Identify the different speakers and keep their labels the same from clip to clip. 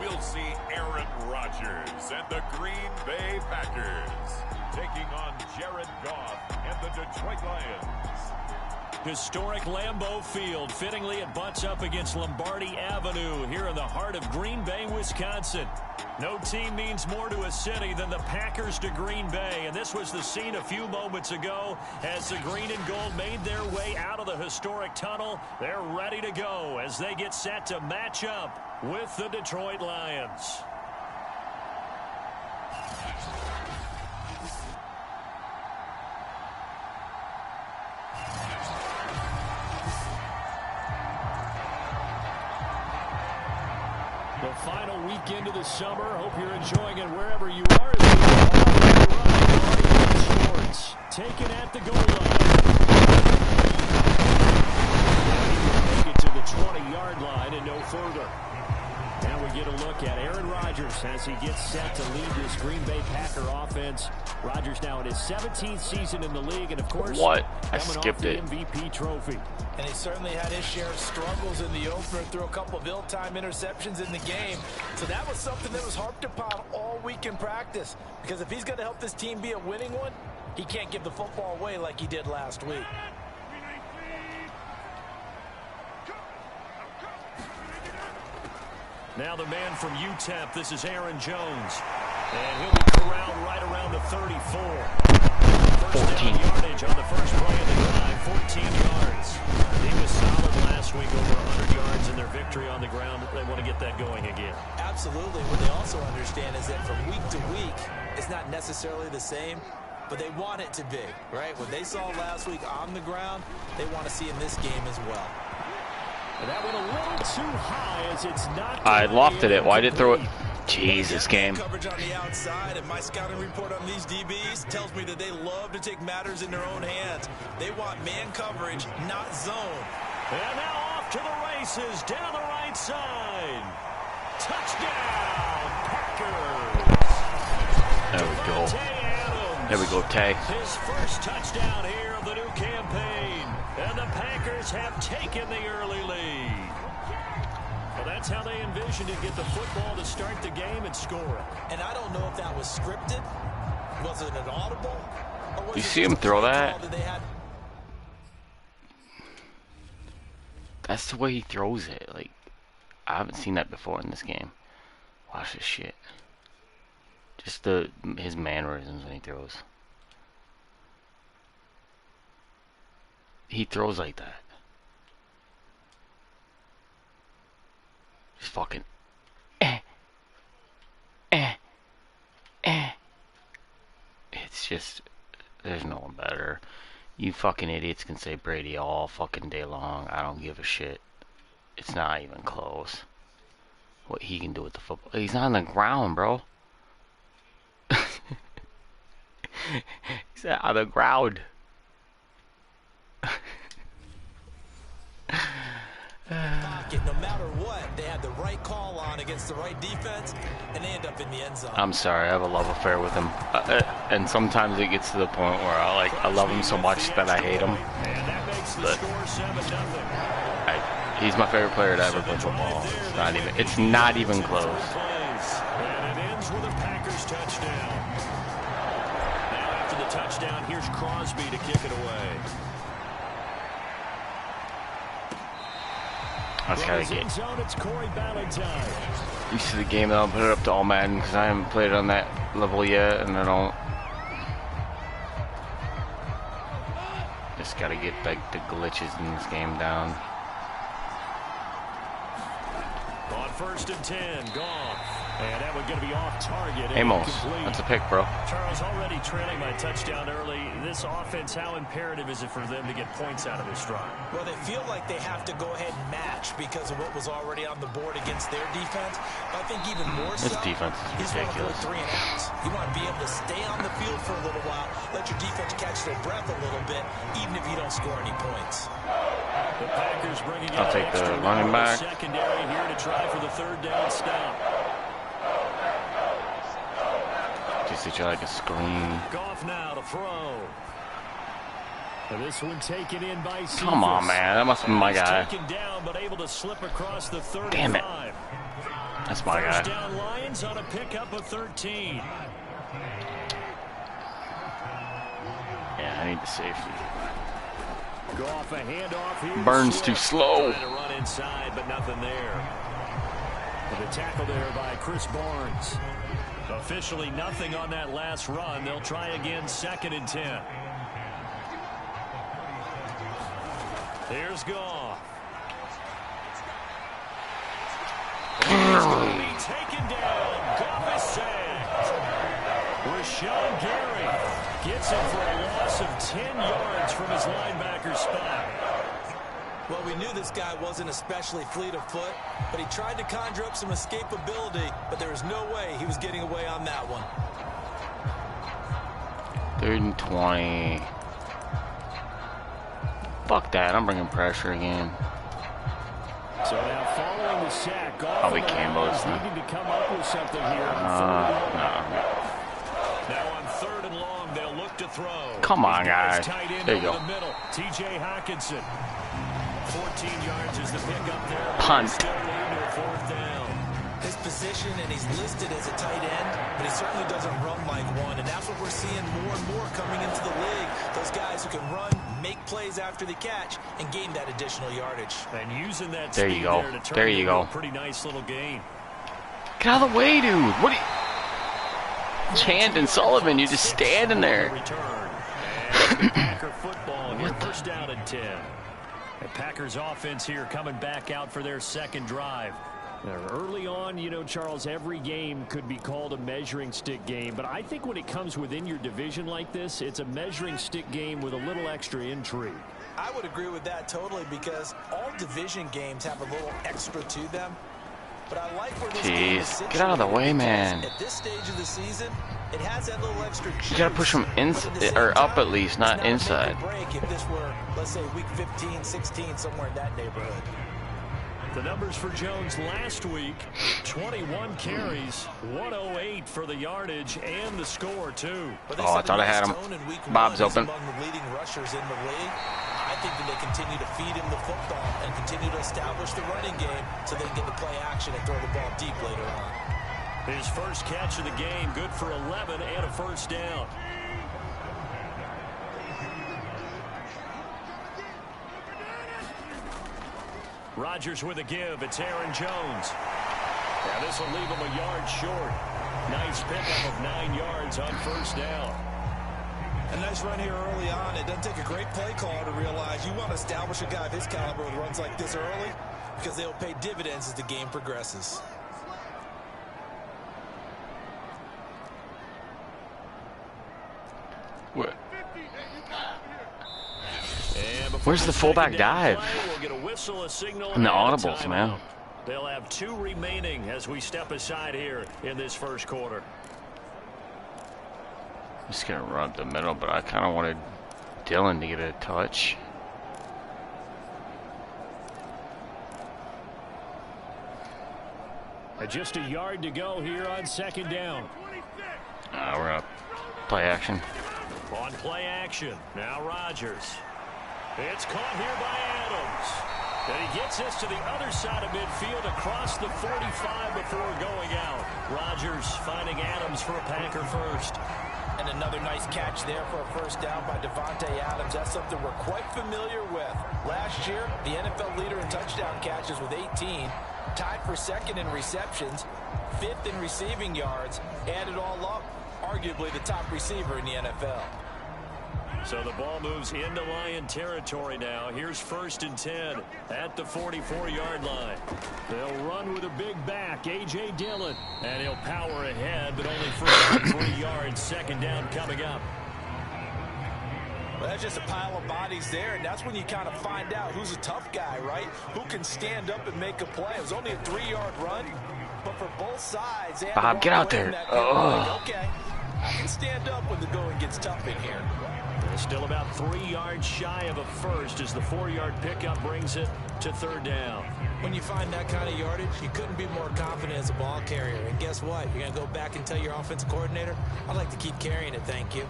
Speaker 1: we'll see Aaron Rodgers and the Green Bay Packers taking on Jared Goff and the Detroit Lions.
Speaker 2: Historic Lambeau Field. Fittingly, it butts up against Lombardi Avenue here in the heart of Green Bay, Wisconsin. No team means more to a city than the Packers to Green Bay. And this was the scene a few moments ago as the green and gold made their way out of the historic tunnel. They're ready to go as they get set to match up with the Detroit Lions. The final weekend of the summer. Hope you're enjoying it wherever you are. Sports taken at the goal line. Make it to the 20-yard line and no further. Now we get a look at Aaron Rodgers as he gets set to lead this Green Bay Packer offense. Rodgers now in his 17th season in the league, and of course,
Speaker 3: what? I skipped it.
Speaker 2: MVP trophy.
Speaker 4: And he certainly had his share of struggles in the opener, threw a couple of ill-timed interceptions in the game. So that was something that was harped upon all week in practice. Because if he's going to help this team be a winning one, he can't give the football away like he did last week.
Speaker 2: Now the man from UTEP, this is Aaron Jones. And he'll be corralled right around the 34. First down yardage on the first play of the drive, 14 yards. He was solid last week, over 100 yards in their victory on the ground. They want to get that going again.
Speaker 4: Absolutely. What they also understand is that from week to week, it's not necessarily the same, but they want it to be, right? What they saw last week on the ground, they want to see in this game as well.
Speaker 2: And that went a little too high as it's not.
Speaker 3: I lofted it. Why did it throw it? Jesus, game.
Speaker 4: Coverage on the outside, and my scouting report on these DBs tells me that they love to take matters in their own hands. They want man coverage, not zone.
Speaker 2: And now off to the races down the right side. Touchdown, Packers.
Speaker 3: There we go. There we go, Tay.
Speaker 2: His first touchdown here of the new campaign. And the Packers have taken the early lead. Well, that's how they envisioned it, get the football to start the game and score it.
Speaker 4: And I don't know if that was scripted. Was it an audible? Or was
Speaker 3: you see him throw that? That's the way he throws it. Like, I haven't seen that before in this game. Watch this shit. Just his mannerisms when he throws. He throws like that. Just fucking It's just, there's no one better. You fucking idiots can say Brady all fucking day long. I don't give a shit. It's not even close. What he can do with the football. He's not on the ground, bro. He's on the ground.
Speaker 4: No matter what, they had the right call on against the right defense, and they end up in the end zone.
Speaker 3: I'm sorry, I have a love affair with him, and sometimes it gets to the point where I love him so much that I hate him. But he's my favorite player to ever play football. It's not even close.
Speaker 2: And it ends with a Packers touchdown. Now after the touchdown, here's Crosby to kick it away.
Speaker 3: That's gotta get used to the game. I'll put it up to all Madden because I haven't played it on that level yet, and I don't. Just gotta get like the glitches in this game down.
Speaker 2: On 1st and 10, Goff. And that one going to be off target.
Speaker 3: Amos, that's a pick, bro.
Speaker 2: Charles, already trailing my touchdown early. This offense, how imperative is it for them to get points out of this drive?
Speaker 4: Well, they feel like they have to go ahead and match because of what was already on the board against their defense. But I think even more so,
Speaker 3: this defense is ridiculous.
Speaker 4: You want to 3 and outs. You want to be able to stay on the field for a little while, let your defense catch their breath a little bit, even if you don't score any points.
Speaker 2: The Packers bringing
Speaker 3: I'll take the running back.
Speaker 2: Secondary here to try for the 3rd down stop.
Speaker 3: Just to try like a screen.
Speaker 2: Goff now to throw. And this one taken in by Cephas.
Speaker 3: Come on, man. That must be my guy.
Speaker 2: Taken down, but able to slip across the 35.
Speaker 3: Damn it. That's my guy.
Speaker 2: First down Lions on a pickup of 13.
Speaker 3: Yeah, I need the safety.
Speaker 2: Go off a handoff here.
Speaker 3: Burns too slow.
Speaker 2: Trying to run inside, but nothing there. The tackle there by Chris Barnes. Officially nothing on that last run. They'll try again, 2nd and 10. Here's Goff. He's going to be taken down. Goff is sacked. Rashawn Gary gets him for a loss of 10 yards from his linebacker spot.
Speaker 4: Well, we knew this guy wasn't especially fleet of foot, but he tried to conjure up some escapability, but there was no way he was getting away on that one.
Speaker 3: 3rd and 20. Fuck that, I'm bringing pressure again.
Speaker 2: So now following the sack,
Speaker 3: Probably Campbell's
Speaker 2: needing to come up with something here.
Speaker 3: No.
Speaker 2: Now on 3rd and long, they'll look to throw.
Speaker 3: Come on, guys. There you go.
Speaker 2: The middle. T.J. Hockenson. 14 yards is the pickup there.
Speaker 3: Punt.
Speaker 2: Still leading to a 4th down.
Speaker 4: His position, and he's listed as a tight end, but he certainly doesn't run like one, and that's what we're seeing more and more coming into the league. Those guys who can run, make plays after the catch, and gain that additional yardage.
Speaker 2: And using that
Speaker 3: there you go.
Speaker 2: There, to turn
Speaker 3: there you go.
Speaker 2: A pretty nice little gain.
Speaker 3: Get out of the way, dude. What are you... Chand and Sullivan, you're just standing there.
Speaker 2: Packer football here, 1st down and 10. The Packers offense here coming back out for their 2nd drive. Now, early on, you know, Charles, every game could be called a measuring stick game, but I think when it comes within your division like this, it's a measuring stick game with a little extra intrigue.
Speaker 4: I would agree with that totally, because all division games have a little extra to them. But I like where this game is situated.
Speaker 3: Get out of the way, man.
Speaker 4: At this stage of the season, it has that little extra juice.
Speaker 3: You gotta push them or up at least, not inside.
Speaker 4: Break if this were, let's say, week 15, 16, somewhere in that neighborhood.
Speaker 2: The numbers for Jones last week: 21 carries, 108 for the yardage, and the score too.
Speaker 3: Oh, I thought I had him. Bob's open.
Speaker 4: Among the leading rushers in the league. I think that they continue to feed him the football and continue to establish the running game so they can get the play action and throw the ball deep later on.
Speaker 2: His first catch of the game, good for 11 and a 1st down. Rodgers with a give. It's Aaron Jones. Now this will leave him a yard short. Nice pickup of 9 yards on 1st down.
Speaker 4: A nice run here early on. It doesn't take a great play caller to realize you want to establish a guy of his caliber with runs like this early, because they'll pay dividends as the game progresses.
Speaker 3: What? Where's the fullback dive? And the audibles, man.
Speaker 2: They'll have 2 remaining as we step aside here in this 1st quarter.
Speaker 3: I'm just gonna run up the middle, but I kind of wanted Dylan to get a touch.
Speaker 2: Just a yard to go here on 2nd down.
Speaker 3: We're up. Play action.
Speaker 2: On play action. Now Rodgers. It's caught here by Adams. And he gets this to the other side of midfield across the 45 before going out. Rodgers finding Adams for a Packer first.
Speaker 4: And another nice catch there for a 1st down by Devontae Adams. That's something we're quite familiar with. Last year, the NFL leader in touchdown catches with 18. Tied for 2nd in receptions. 5th in receiving yards. Add it all up, arguably the top receiver in the NFL.
Speaker 2: So the ball moves into Lion territory now. Here's 1st and 10 at the 44-yard line. They'll run with a big back, A.J. Dillon. And he'll power ahead, but only for 3 yards. 2nd down coming up.
Speaker 4: Well, that's just a pile of bodies there, and that's when you kind of find out who's a tough guy, right? Who can stand up and make a play. It was only a 3-yard run, but for both sides,
Speaker 3: Bob, get out there.
Speaker 4: Like, okay, I can stand up when the going gets tough in here.
Speaker 2: Still about 3 yards shy of a first as the 4-yard pickup brings it to 3rd down.
Speaker 4: When you find that kind of yardage, you couldn't be more confident as a ball carrier. And guess what? You're going to go back and tell your offensive coordinator, I'd like to keep carrying it, thank you.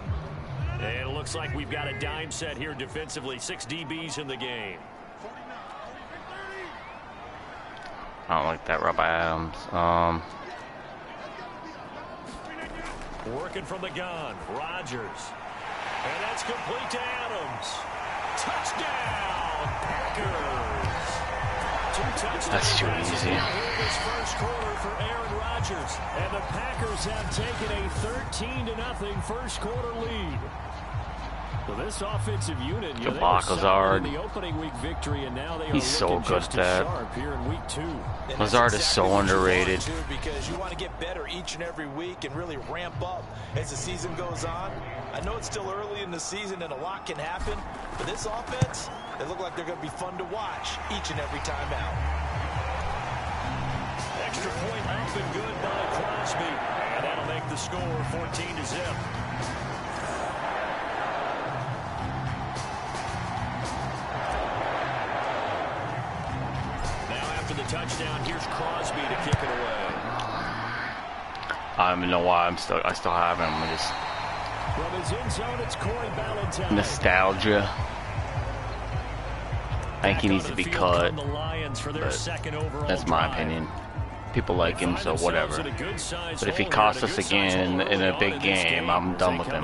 Speaker 2: And it looks like we've got a dime set here defensively. 6 DBs in the game.
Speaker 3: I don't like that. Rob Adams.
Speaker 2: Working from the gun, Rodgers. And that's complete to Adams. Touchdown, Packers.
Speaker 3: That's too easy.
Speaker 2: This first quarter for Aaron Rodgers. And the Packers have taken a 13-0 first quarter lead. Well, this offensive unit,
Speaker 3: the Lazard.
Speaker 2: The opening week victory, and now they
Speaker 3: He's so good at that.
Speaker 2: Here in week 2.
Speaker 3: Lazard is so underrated.
Speaker 4: Because you want to get better each and every week and really ramp up as the season goes on. I know it's still early in the season and a lot can happen, but this offense, they look like they're going to be fun to watch each and every time out.
Speaker 2: Extra point up and good by Crosby, and that'll make the score 14-0. The touchdown. Here's Crosby to kick it away.
Speaker 3: I don't even know why I still have him. I just
Speaker 2: from his end zone, it's Corey Ballantyne.
Speaker 3: Nostalgia. I think he needs to be cut, but that's my opinion. People like him, so whatever. But if he costs us again in a big game, I'm done with him.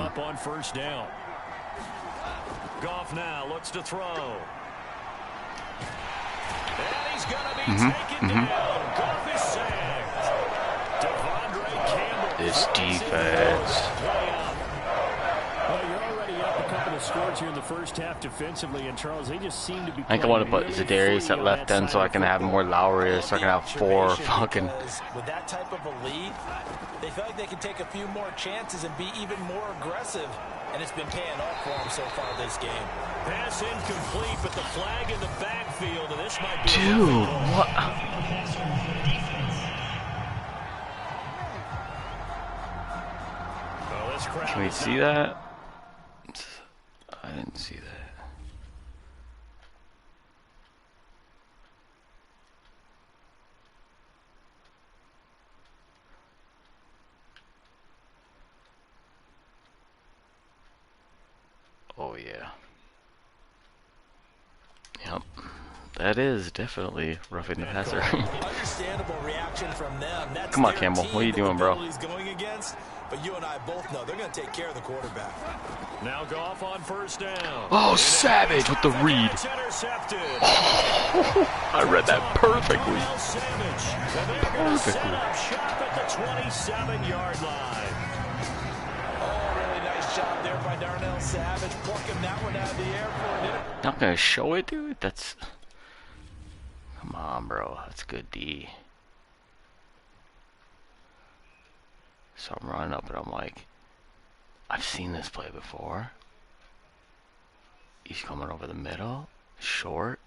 Speaker 2: Goff now looks to throw. And he's going to be taken down. Goff is sacked. Devondre Campbell.
Speaker 3: This defense.
Speaker 2: Well, you're already up a couple of scores here in the first half defensively, and Charles, they just seem to be.
Speaker 3: I think I want to put Zadarius at left end so I can have more Lowry, so I can have 4 fucking.
Speaker 4: With that type of a lead, they feel like they can take a few more chances and be even more aggressive. And it's been paying off for him so far this game.
Speaker 2: Pass incomplete, but the flag in the backfield, and this might be.
Speaker 3: Dude, what? Can we see that? I didn't see that. Oh yeah. Yep. That is definitely roughing the passer.
Speaker 4: Understandable reaction from them. That's
Speaker 3: Come on, Campbell. What are you doing, bro?
Speaker 4: Going against, but you and I both know they're going to take care of the quarterback.
Speaker 2: Now Goff on first down.
Speaker 3: Oh, Savage with the read. Oh, I read that perfectly. Perfectly.
Speaker 2: Shot at the 27-yard line.
Speaker 4: Job there by Darnell Savage, plucking that one out of the air for an inter.
Speaker 3: Not gonna show it, dude. That's. Come on, bro. That's good D. So I'm running up and I'm like, I've seen this play before. He's coming over the middle, short.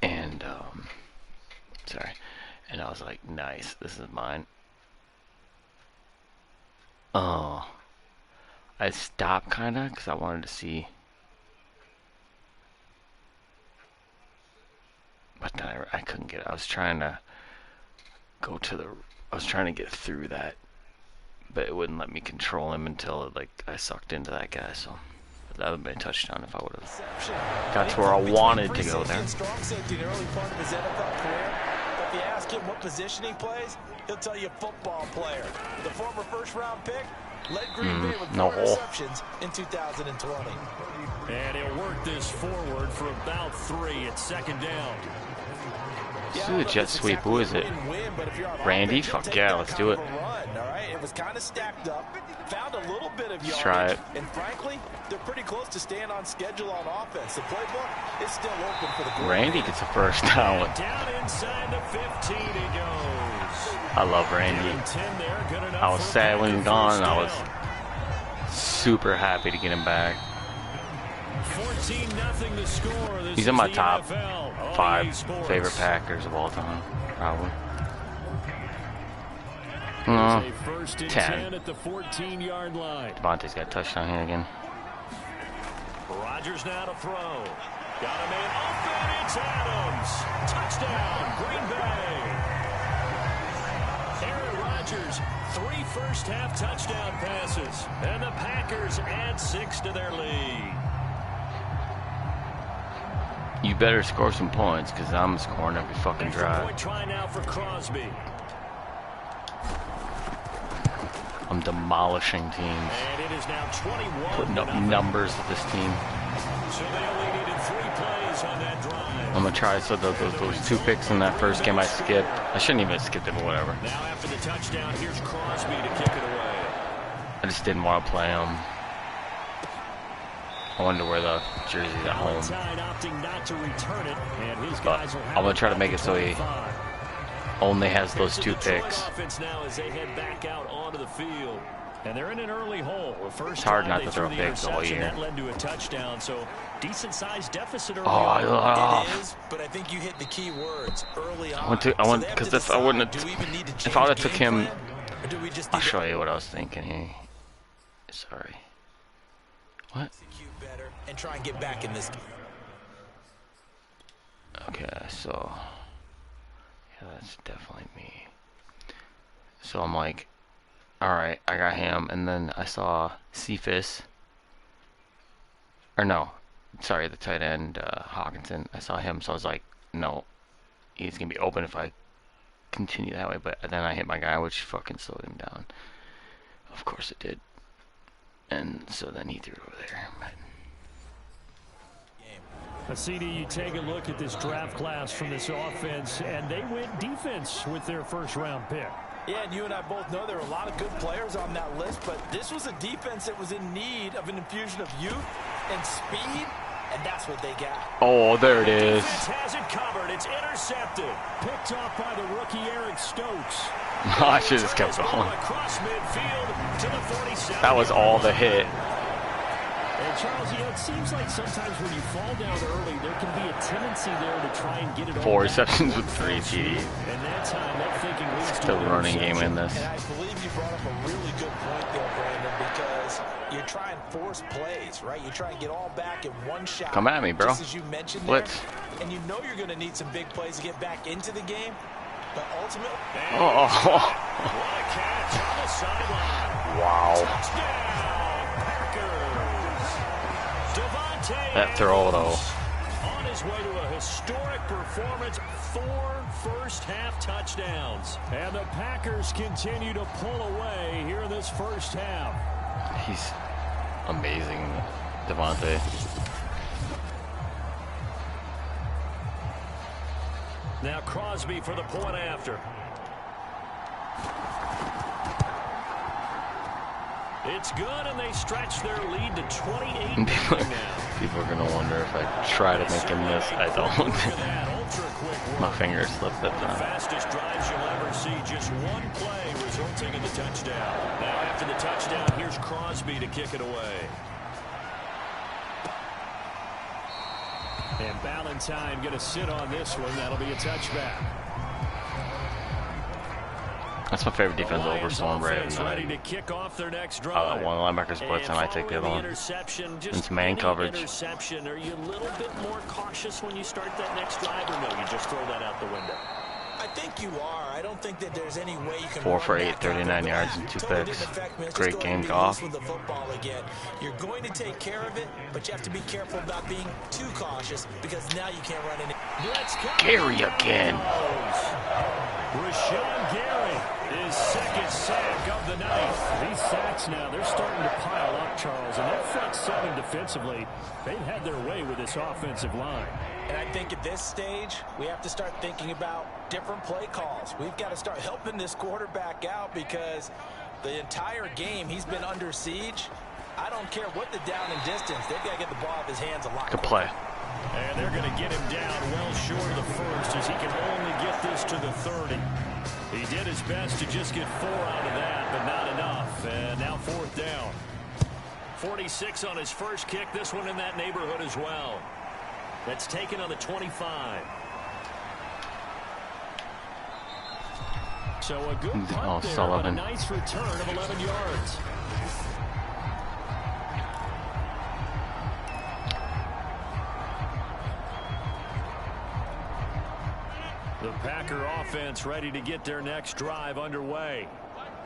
Speaker 3: And sorry. And I was like, nice, this is mine. Oh. I stopped kind of because I wanted to see. But then I couldn't get it. I was trying to go to the. I was trying to get through that. But it wouldn't let me control him until like I sucked into that guy. So that would have been a touchdown if I would have got to where I wanted to go there.
Speaker 4: If you ask him what position he plays, he'll tell you football player. The former first-round pick led Green Bay with 4 receptions in 2020.
Speaker 2: And he'll work this forward for about 3 at second down.
Speaker 3: Let's do the jet sweep. Who is it? Randy? Fuck yeah, let's do it.
Speaker 4: It was kind of stacked up. Found a little bit of yardage.
Speaker 3: Try it.
Speaker 4: And frankly, they're pretty close to staying on schedule on offense. The playbook is still open for the quarterback.
Speaker 3: Randy gets a first down.
Speaker 2: Down inside the 15 he goes.
Speaker 3: I love Randy. I was sad when he was gone. I was super happy to get him back.
Speaker 2: 14-0 the score.
Speaker 3: He's in my top 5 favorite Packers of all time, probably. 10.
Speaker 2: At the 14-yard line.
Speaker 3: Devontae's got a touchdown here again.
Speaker 2: Rodgers now to throw. Got him in. Open. It's Adams. Touchdown, Green Bay. Aaron Rodgers, 3 first-half touchdown passes, and the Packers add 6 to their lead.
Speaker 3: You better score some points, because I'm scoring every fucking drive.
Speaker 2: Point try now for Crosby.
Speaker 3: I'm demolishing teams.
Speaker 2: And it is now 21.
Speaker 3: Putting up numbers with this team.
Speaker 2: So they only needed 3 plays on that drive.
Speaker 3: I'm gonna try. So those 2 picks in that first game I skipped. I shouldn't even have skipped it, but whatever.
Speaker 2: Now after the touchdown, here's Crosby to kick it away.
Speaker 3: I just didn't want to play him. I wanted to wear the jersey at home.
Speaker 2: Opting not to return it, and his
Speaker 3: But
Speaker 2: guys will have
Speaker 3: I'm gonna try to make it so he only has those 2 picks.
Speaker 2: Offense now as they head back out onto the field. And they're in an early hole.
Speaker 3: It's hard not to throw picks all year.
Speaker 2: That led to a touchdown, so decent-sized deficit early
Speaker 3: on.
Speaker 4: It is, but I think you hit the key words early on.
Speaker 3: I want because if I would have took him, I'll show you what I was thinking here. Sorry. What?
Speaker 4: Execute better and try and get back in this game.
Speaker 3: Okay, so yeah, that's definitely me. So I'm like, all right, I got him, and then I saw Cephas, or no, sorry, the tight end Hawkinson. I saw him, so I was like, no, he's gonna be open if I continue that way. But then I hit my guy, which fucking slowed him down. Of course it did. And so then he threw over there.
Speaker 2: But CD, you take a look at this draft class from this offense, and they went defense with their first-round pick.
Speaker 4: Yeah, and you and I both know there are a lot of good players on that list, but this was a defense that was in need of an infusion of youth and speed, and that's what they got.
Speaker 3: Oh, there it is.
Speaker 2: Defense has it covered. It's intercepted. Picked off by the rookie Eric Stokes.
Speaker 3: I should have just kept going.
Speaker 2: Across midfield to the 47.
Speaker 3: That was all the hit.
Speaker 2: And Charles, you know, it seems like sometimes when you fall down early, there can be a tendency there to try and get it all
Speaker 3: 4 receptions with 3 TDs.
Speaker 2: And that time, that thinking leads to
Speaker 3: Still running game in this.
Speaker 4: And I believe you brought up a really good point there, Brandon, because you're trying to force plays, right? You try and get all back in one shot.
Speaker 3: Come at me, bro.
Speaker 4: Just as you mentioned
Speaker 3: Blitz.
Speaker 4: there. And you know you're going to need some big plays to get back into the game. But ultimately...
Speaker 3: Oh.
Speaker 2: What a catch on the sideline.
Speaker 3: Wow.
Speaker 2: Touchdown, Packers. Devontae
Speaker 3: That throw, though.
Speaker 2: on his way to a historic performance, 4 first-half touchdowns. And the Packers continue to pull away here in this first half.
Speaker 3: He's amazing, Devontae.
Speaker 2: Now Crosby for the point after. It's good, and they stretch their lead to 28 now.
Speaker 3: People are going to wonder if I try to make him miss. I don't. My fingers slipped that
Speaker 2: The
Speaker 3: time.
Speaker 2: fastest drives you'll ever see. Just one play resulting in the touchdown. Now after the touchdown, here's Crosby to kick it away. And Ballantyne going to sit on this one. That'll be a touchback.
Speaker 3: That's my favorite defense over Storm Brave.
Speaker 2: Ready to kick off their next drive.
Speaker 3: One linebacker splits and I take the other one. It's man coverage.
Speaker 2: Interception. Are you a little bit more cautious when you start that next drive, or no, you just throw that out the window?
Speaker 4: I think you are. I don't think that there's any way you can
Speaker 3: 4 for 8, 39 yards and 2 picks. Great game, Goff.
Speaker 4: With the football again. You're going to take care of it, but you have to be careful about being too cautious because now you can't run any.
Speaker 3: Gary again.
Speaker 2: Rashawn Gary, his second sack of the night. These sacks now, they're starting to pile up, Charles, and that front seven defensively, they've had their way with this offensive line.
Speaker 4: And I think at this stage, we have to start thinking about different play calls. We've got to start helping this quarterback out because the entire game he's been under siege. I don't care what the down and distance. They've got to get the ball out of his hands a lot
Speaker 3: Good
Speaker 4: quicker.
Speaker 3: play.
Speaker 2: And they're going to get him down well short of the first as he can only get this to the 30. He did his best to just get 4 out of that, but not enough. And now 4th down. 46 on his first kick. This one in that neighborhood as well. That's taken on the 25. So a good punt there, but a nice return of 11 yards. The Packer offense ready to get their next drive underway.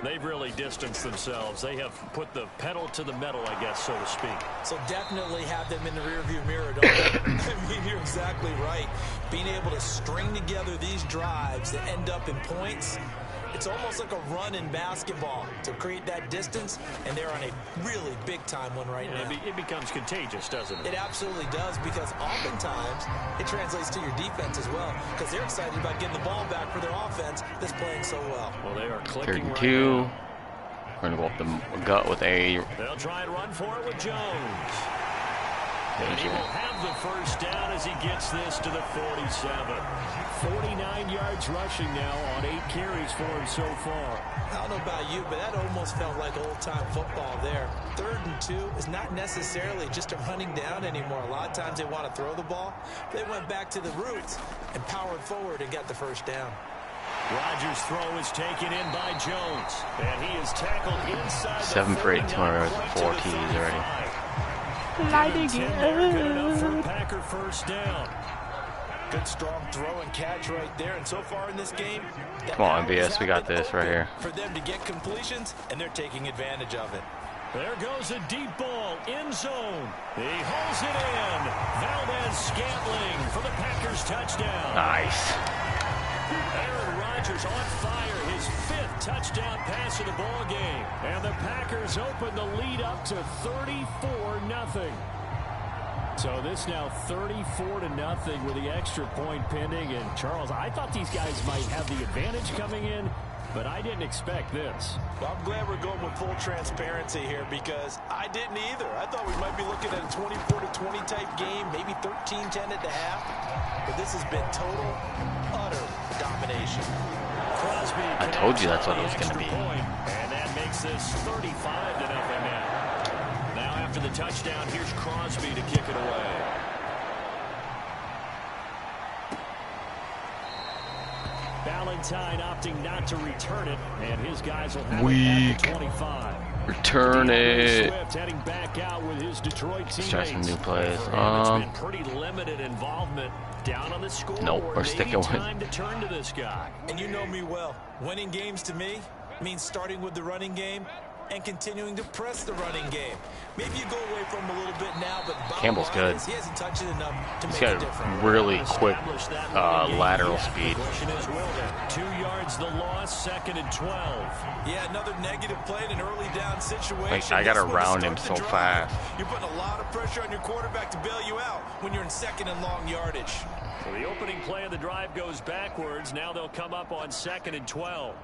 Speaker 2: They've really distanced themselves. They have put the pedal to the metal, I guess, so to speak.
Speaker 4: So definitely have them in the rearview mirror, don't they? I mean, you're exactly right. Being able to string together these drives that end up in points, it's almost like a run in basketball to create that distance, and they're on a really big-time one right now.
Speaker 2: It becomes contagious, doesn't it?
Speaker 4: It absolutely does, because oftentimes it translates to your defense as well, because they're excited about getting the ball back for their offense that's playing so well.
Speaker 2: Well, they are clicking
Speaker 3: 32.
Speaker 2: right now.
Speaker 3: We're going to go up the gut with a...
Speaker 2: They'll try and run for it with Jones. And
Speaker 3: Thank
Speaker 2: he
Speaker 3: you.
Speaker 2: will have the first down as he gets this to the 47. 49 yards rushing now on 8 carries for him so far.
Speaker 4: I don't know about you, but that almost felt like old-time football there. 3rd and 2 is not necessarily just a running down anymore. A lot of times they want to throw the ball. They went back to the roots and powered forward and got the first down.
Speaker 2: Rodgers' throw is taken in by Jones, and he is tackled inside
Speaker 3: 7 for 8, 200 yards, 4 TDs already.
Speaker 2: Good enough for a Packer first down.
Speaker 4: Good strong throw and catch right there, and so far in this game,
Speaker 3: Come on, MBS, we got this right here.
Speaker 4: For them to get completions, and they're taking advantage of it.
Speaker 2: There goes a deep ball, end zone. He holds it in. Valdez-Scantling for the Packers touchdown.
Speaker 3: Nice.
Speaker 2: Aaron Rodgers on fire, his 5th touchdown pass of the ball game. And the Packers open the lead up to 34-0. So this now 34-0 with the extra point pending. And Charles, I thought these guys might have the advantage coming in, but I didn't expect this.
Speaker 4: Well, I'm glad we're going with full transparency here, because I didn't either. I thought we might be looking at a 24-20 type game, maybe 13-10 at the half. But this has been total, utter domination.
Speaker 2: Crosby,
Speaker 3: I told you that's what it was going to be.
Speaker 2: And that makes this 35-0 now. Now after the touchdown, here's Crosby to kick it away. Valentine opting not to return it, and his guys will have it at the 25.
Speaker 3: Return it.
Speaker 2: Swift heading back out with his Detroit teammates.
Speaker 3: Let's try some new plays.
Speaker 2: It's been pretty limited involvement down on the scoreboard.
Speaker 3: Nope, we're sticking with
Speaker 2: time to turn to this guy.
Speaker 4: And you know me well. Winning games to me means starting with the running game and continuing to press the running game. Maybe you go away from him a little bit now, but
Speaker 3: Campbell's good.
Speaker 4: He hasn't touched it enough to
Speaker 3: He's
Speaker 4: make a
Speaker 3: got
Speaker 4: difference.
Speaker 3: really quick lateral speed.
Speaker 2: The question is, will they? 2 yards the loss, 2nd and 12.
Speaker 4: Yeah, another negative play in an early down situation.
Speaker 3: Like, I gotta
Speaker 4: This one
Speaker 3: round
Speaker 4: to
Speaker 3: him
Speaker 4: start
Speaker 3: so
Speaker 4: the drive.
Speaker 3: fast.
Speaker 4: You're putting a lot of pressure on your quarterback to bail you out when you're in 2nd and long yardage.
Speaker 2: So the opening play of the drive goes backwards. Now they'll come up on 2nd and 12.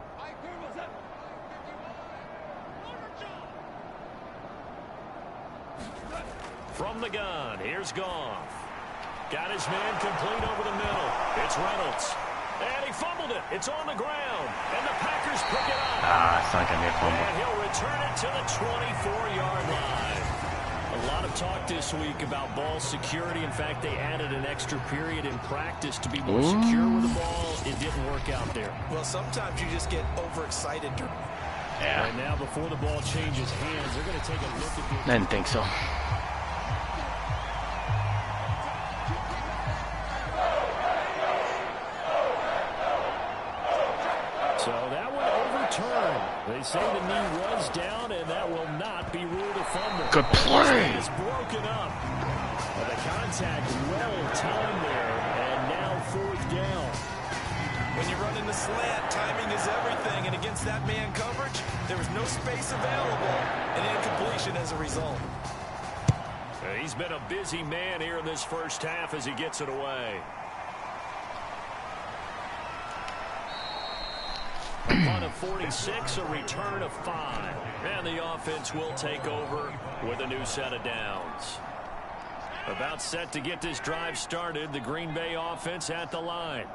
Speaker 2: From the gun, here's Goff. Got his man complete over the middle. It's Reynolds. And he fumbled it. It's on the ground. And the Packers pick it up.
Speaker 3: It's not going to be a fumble.
Speaker 2: And he'll return it to the 24-yard line. A lot of talk this week about ball security. In fact, they added an extra period in practice to be more secure with the ball. It didn't work out there.
Speaker 4: Well, sometimes you just get overexcited.
Speaker 3: Yeah.
Speaker 2: And now before the ball changes hands, they're going to take a look at the...
Speaker 3: I didn't think so.
Speaker 2: So that one overturned. They say the knee was down, and that will not be ruled a fumble.
Speaker 3: Good play.
Speaker 2: It's broken up. Well, the contact well timed there, and now 4th down.
Speaker 4: When you're running the slant, timing is everything. And against that man coverage, there was no space available, and incompletion as a result.
Speaker 2: He's been a busy man here in this first half as he gets it away. A punt of 46, a return of 5. And the offense will take over with a new set of downs. About set to get this drive started, the Green Bay offense at the line.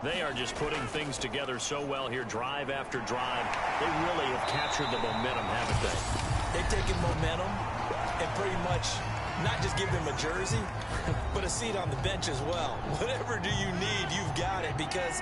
Speaker 2: They are just putting things together so well here, drive after drive. They really have captured the momentum, haven't they?
Speaker 4: They've taken momentum and pretty much not just give them a jersey, but a seat on the bench as well. Whatever do you need, you've got it, because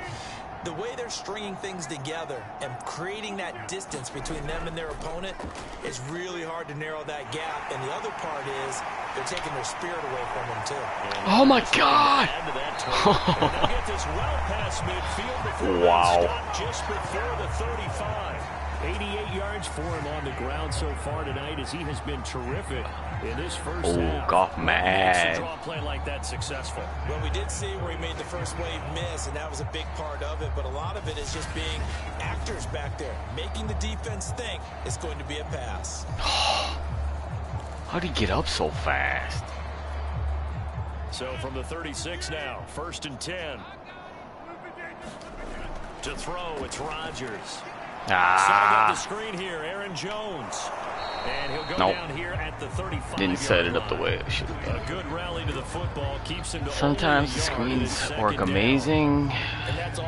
Speaker 4: the way they're stringing things together and creating that distance between them and their opponent, it's really hard to narrow that gap. And the other part is they're taking their spirit away from them, too.
Speaker 3: Oh, my God.
Speaker 2: They'll get this well past midfield before
Speaker 3: wow.
Speaker 2: stop just before the 35. 88 yards for him on the ground so far tonight, as he has been terrific in this first half.
Speaker 3: Goff mad.
Speaker 2: Draw a play like that successful.
Speaker 4: Well, we did see where he made the first wave miss, and that was a big part of it. But a lot of it is just being actors back there, making the defense think it's going to be a pass.
Speaker 3: How'd he get up so fast?
Speaker 2: So from the 36 now, 1st and 10. To throw, it's Rodgers. Setting up the screen here, Aaron Jones. And he'll go down here at the 35.
Speaker 3: Didn't set it up the way it should have done.
Speaker 2: A good rally to the football keeps him to
Speaker 3: Sometimes the screens work amazing.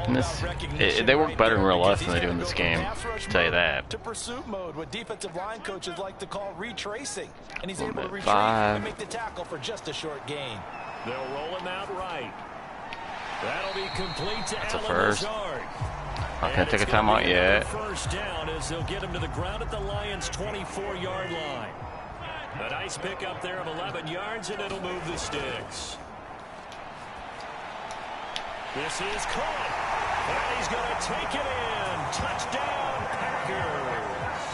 Speaker 3: They work better in real life than they do in this game. I'll tell you that.
Speaker 4: To pursuit mode, what defensive line coaches like to call retracing, and he's able to retrieve
Speaker 3: 5.
Speaker 4: and make the tackle for just a short gain.
Speaker 2: They'll roll him out right. That'll be complete to
Speaker 3: That's a
Speaker 2: Allen
Speaker 3: first.
Speaker 2: Lazard.
Speaker 3: I can't take a timeout yet.
Speaker 2: First down as they'll get him to the ground at the Lions' 24-yard line. A nice pickup there of 11 yards, and it'll move the sticks. This is caught, and he's going to take it in. Touchdown, Packers.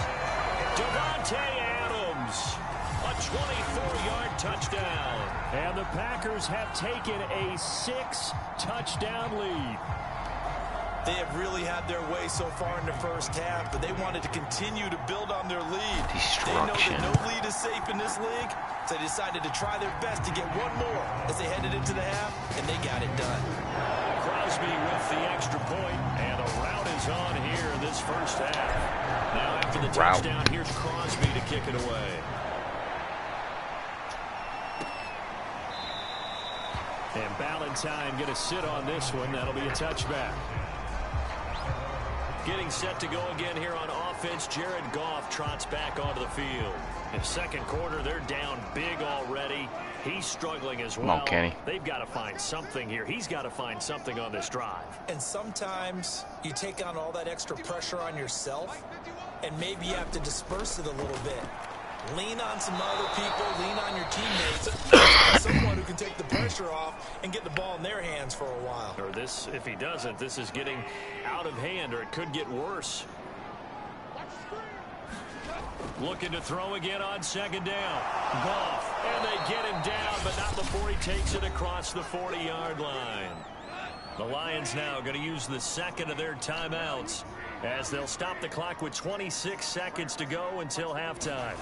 Speaker 2: Devontae Adams, a 24-yard touchdown. And the Packers have taken a 6-touchdown lead.
Speaker 4: They have really had their way so far in the first half, but they wanted to continue to build on their lead. They know that no lead is safe in this league, so they decided to try their best to get one more as they headed into the half, and they got it done.
Speaker 2: Crosby with the extra point, and a rout is on here in this first half. Now after the touchdown, here's Crosby to kick it away. And Ballantyne going to sit on this one. That'll be a touchback. Getting set to go again here on offense, Jared Goff trots back onto the field. In the second quarter, they're down big already. He's struggling as well.
Speaker 3: Come on, Kenny.
Speaker 2: They've got to find something here. He's got to find something on this drive.
Speaker 4: And sometimes you take on all that extra pressure on yourself, and maybe you have to disperse it a little bit. Lean on some other people, lean on your teammates, someone who can take the pressure off and get the ball in their hands for a while.
Speaker 2: Or this, if he doesn't, this is getting out of hand, or it could get worse. Looking to throw again on second down. Goff, and they get him down, but not before he takes it across the 40-yard line. The Lions now going to use the second of their timeouts, as they'll stop the clock with 26 seconds to go until halftime.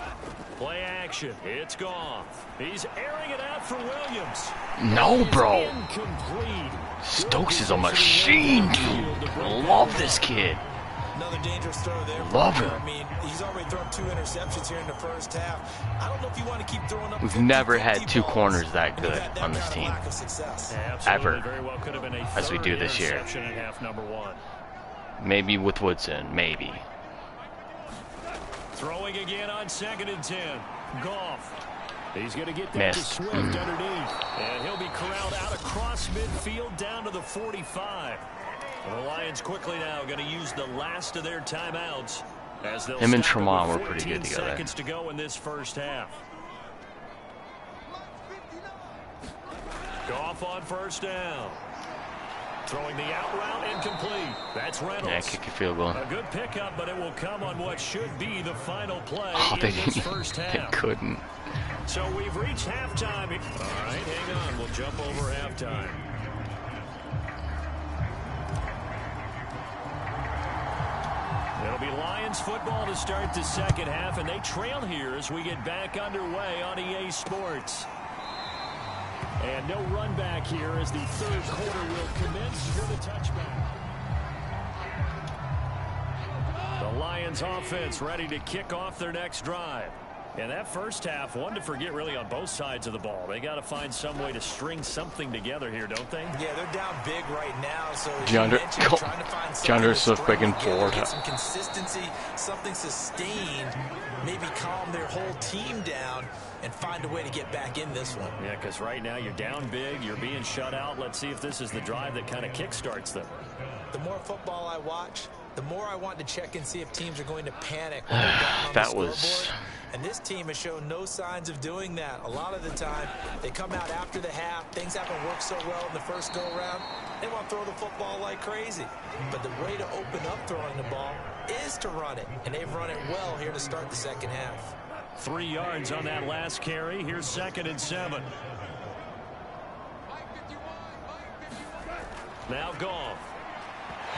Speaker 2: Play action. It's Goff. He's airing it out for Williams.
Speaker 3: No, bro.
Speaker 2: Incomplete.
Speaker 3: Stokes is a machine, dude. Love this kid.
Speaker 4: Another dangerous throw there.
Speaker 3: Love him.
Speaker 4: I mean, he's already thrown 2 interceptions here in the first half. I don't know if you want to keep throwing up.
Speaker 3: We've never had 2 corners that good on this team. Ever.
Speaker 2: Very well could have been a
Speaker 3: as we do this year.
Speaker 2: interception in half number 1.
Speaker 3: Maybe with Woodson, maybe.
Speaker 2: Throwing again on 2nd and 10. Goff. He's going to get that
Speaker 3: Missed.
Speaker 2: to Swift underneath. And he'll be corralled out across midfield down to the 45. And the Lions quickly now going to use the last of their timeouts, as they'll
Speaker 3: Him and
Speaker 2: stop
Speaker 3: Tremont
Speaker 2: with
Speaker 3: were pretty good
Speaker 2: 14
Speaker 3: together.
Speaker 2: seconds to go in this first half. Goff on first down. Throwing the out route incomplete. That's Reynolds.
Speaker 3: Yeah, kick your field goal.
Speaker 2: A good pickup, but it will come on what should be the final play
Speaker 3: They
Speaker 2: in this
Speaker 3: didn't.
Speaker 2: first
Speaker 3: They
Speaker 2: half.
Speaker 3: couldn't.
Speaker 2: So we've reached halftime. All right, hang on. We'll jump over halftime. It'll be Lions football to start the second half, and they trail here as we get back underway on EA Sports. And no run back here as the third quarter will commence. Here the touchback. The Lions offense ready to kick off their next drive. And that first half, one to forget really on both sides of the ball. They got to find some way to string something together here, don't they?
Speaker 4: Yeah, they're down big right now. So
Speaker 3: DeAndre Swift breaking forward.
Speaker 4: Get some consistency, something sustained, maybe calm their whole team down and find a way to get back in this one.
Speaker 2: Yeah, because right now you're down big, you're being shut out. Let's see if this is the drive that kind of kickstarts them.
Speaker 4: The more football I watch, the more I want to check and see if teams are going to panic when they're down on the scoreboard. And this team has shown no signs of doing that. A lot of the time, they come out after the half. Things haven't worked so well in the first go-around. They want to throw the football like crazy. But the way to open up throwing the ball is to run it. And they've run it well here to start the second half.
Speaker 2: 3 yards on that last carry. Here's 2nd and 7. Now Goff.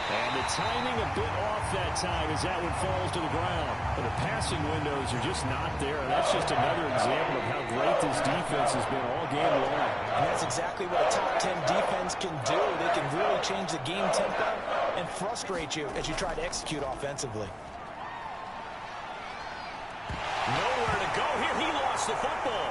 Speaker 2: And the timing a bit off that time as that one falls to the ground. But the passing windows are just not there. And that's just another example of how great this defense has been all game long.
Speaker 4: And that's exactly what a top 10 defense can do. They can really change the game tempo and frustrate you as you try to execute offensively.
Speaker 2: Nowhere to go here. He lost the football.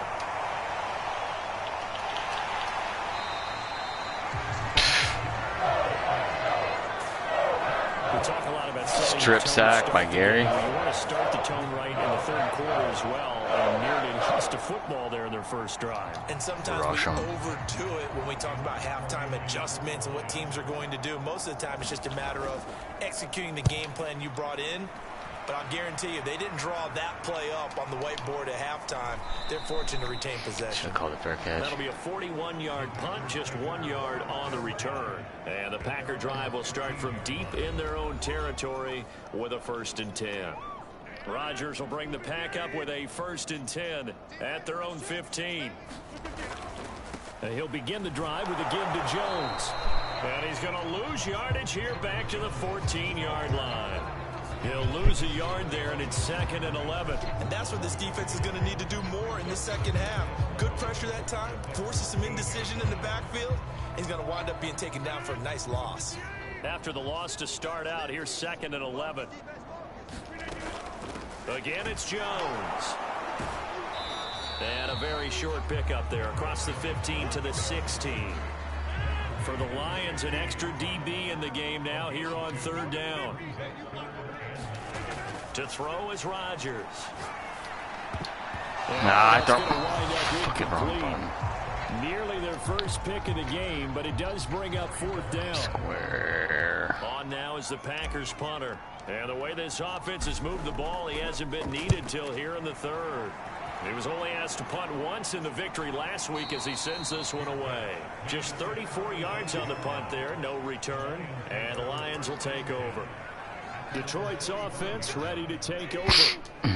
Speaker 2: We talk a lot about
Speaker 3: strip sack by Gary.
Speaker 2: You want to start the tone right in the third quarter as well. And nearly lost a football there in their first drive.
Speaker 4: And sometimes we overdo it when we talk about halftime adjustments and what teams are going to do. Most of the time, it's just a matter of executing the game plan you brought in. But I'll guarantee you, they didn't draw that play up on the whiteboard at halftime. They're fortunate to retain possession.
Speaker 3: Should have called it fair catch.
Speaker 2: That'll be a 41-yard punt, just 1 yard on the return. And the Packer drive will start from deep in their own territory with a 1st and 10. Rodgers will bring the Pack up with a 1st and 10 at their own 15. And he'll begin the drive with a give to Jones. And he's going to lose yardage here back to the 14-yard line. He'll lose a yard there, and it's 2nd and 11.
Speaker 4: And that's what this defense is going to need to do more in the second half. Good pressure that time, forces some indecision in the backfield. He's going to wind up being taken down for a nice loss.
Speaker 2: After the loss to start out, here's 2nd and 11. Again, it's Jones. And a very short pickup there across the 15 to the 16. For the Lions, an extra DB in the game now here on 3rd down. To throw is Rodgers.
Speaker 3: I thought fucking wrong button.
Speaker 2: Nearly their first pick of the game, but it does bring up 4th down.
Speaker 3: Square.
Speaker 2: On now is the Packers punter. And the way this offense has moved the ball, he hasn't been needed till here in the 3rd. He was only asked to punt once in the victory last week as he sends this one away. Just 34 yards on the punt there, no return. And the Lions will take over. Detroit's offense ready to take over.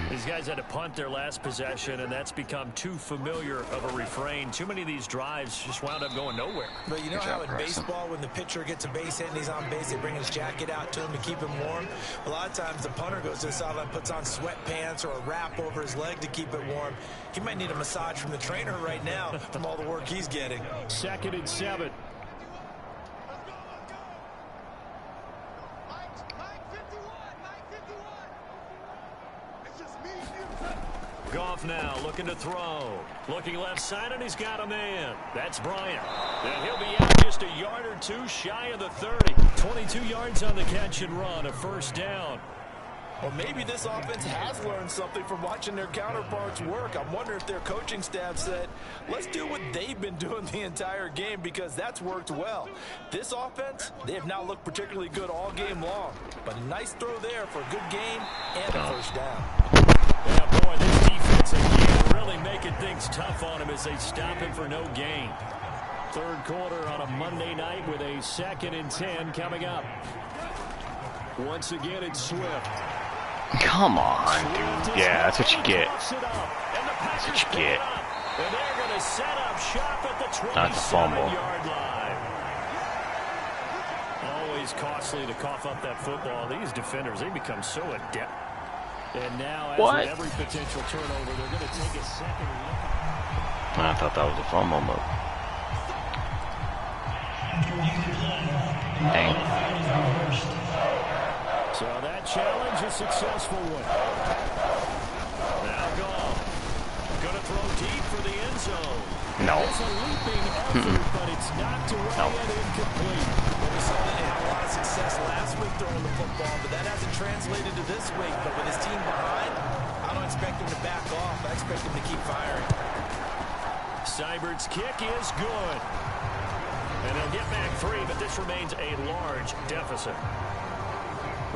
Speaker 2: These guys had to punt their last possession, and that's become too familiar of a refrain. Too many of these drives just wound up going nowhere.
Speaker 4: But you know how in baseball, when the pitcher gets a base hit and he's on base, they bring his jacket out to him to keep him warm? A lot of times the punter goes to the sideline, puts on sweatpants or a wrap over his leg to keep it warm. He might need a massage from the trainer right now from all the work he's getting.
Speaker 2: 2nd and 7. Goff now looking to throw. Looking left side, and he's got a man. That's Bryant. And he'll be out just a yard or two shy of the 30. 22 yards on the catch and run, a 1st down.
Speaker 4: Or maybe this offense has learned something from watching their counterparts work. I'm wondering if their coaching staff said, let's do what they've been doing the entire game, because that's worked well. This offense, they have not looked particularly good all game long. But a nice throw there for a good game and a 1st down.
Speaker 2: Yeah, boy, this defense again really making things tough on him as they stop him for no gain. 3rd quarter on a Monday night with a 2nd and 10 coming up. Once again, it's Swift.
Speaker 3: Come on, dude. Yeah, that's what you get. That's what you get.
Speaker 2: And they're going to set up shop at the
Speaker 3: 27-yard
Speaker 2: line. Always costly to cough up that football. These defenders, they become so adept. And now, as with every potential turnover, they're going to take a second look.
Speaker 3: I thought that was a fumble, but dang.
Speaker 2: So that challenge is a successful one. Now Goff. Going to throw deep for the end zone.
Speaker 3: No.
Speaker 2: It's a leaping effort, but it's knocked away and incomplete.
Speaker 4: Well, we saw that they had a lot of success last week throwing the football, but that hasn't translated to this week. But with his team behind, I don't expect him to back off. I expect him to keep firing.
Speaker 2: Seibert's kick is good. And they'll get back 3, but this remains a large deficit.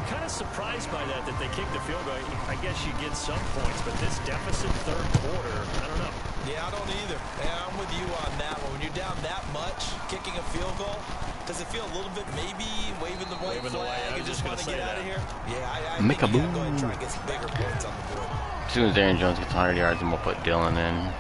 Speaker 2: Kind of surprised by that they kicked the field goal. I guess you get some points, but this deficit third quarter, I don't know.
Speaker 4: Yeah, I don't either. Yeah, I'm with you on that one. When you're down that much, kicking a field goal, does it feel a little bit maybe waving the white flag and just want to get out of here? Yeah, I think you got to go ahead and try and get some bigger points on the board.
Speaker 3: As soon as Aaron Jones gets 100 yards, then we'll put Dylan in.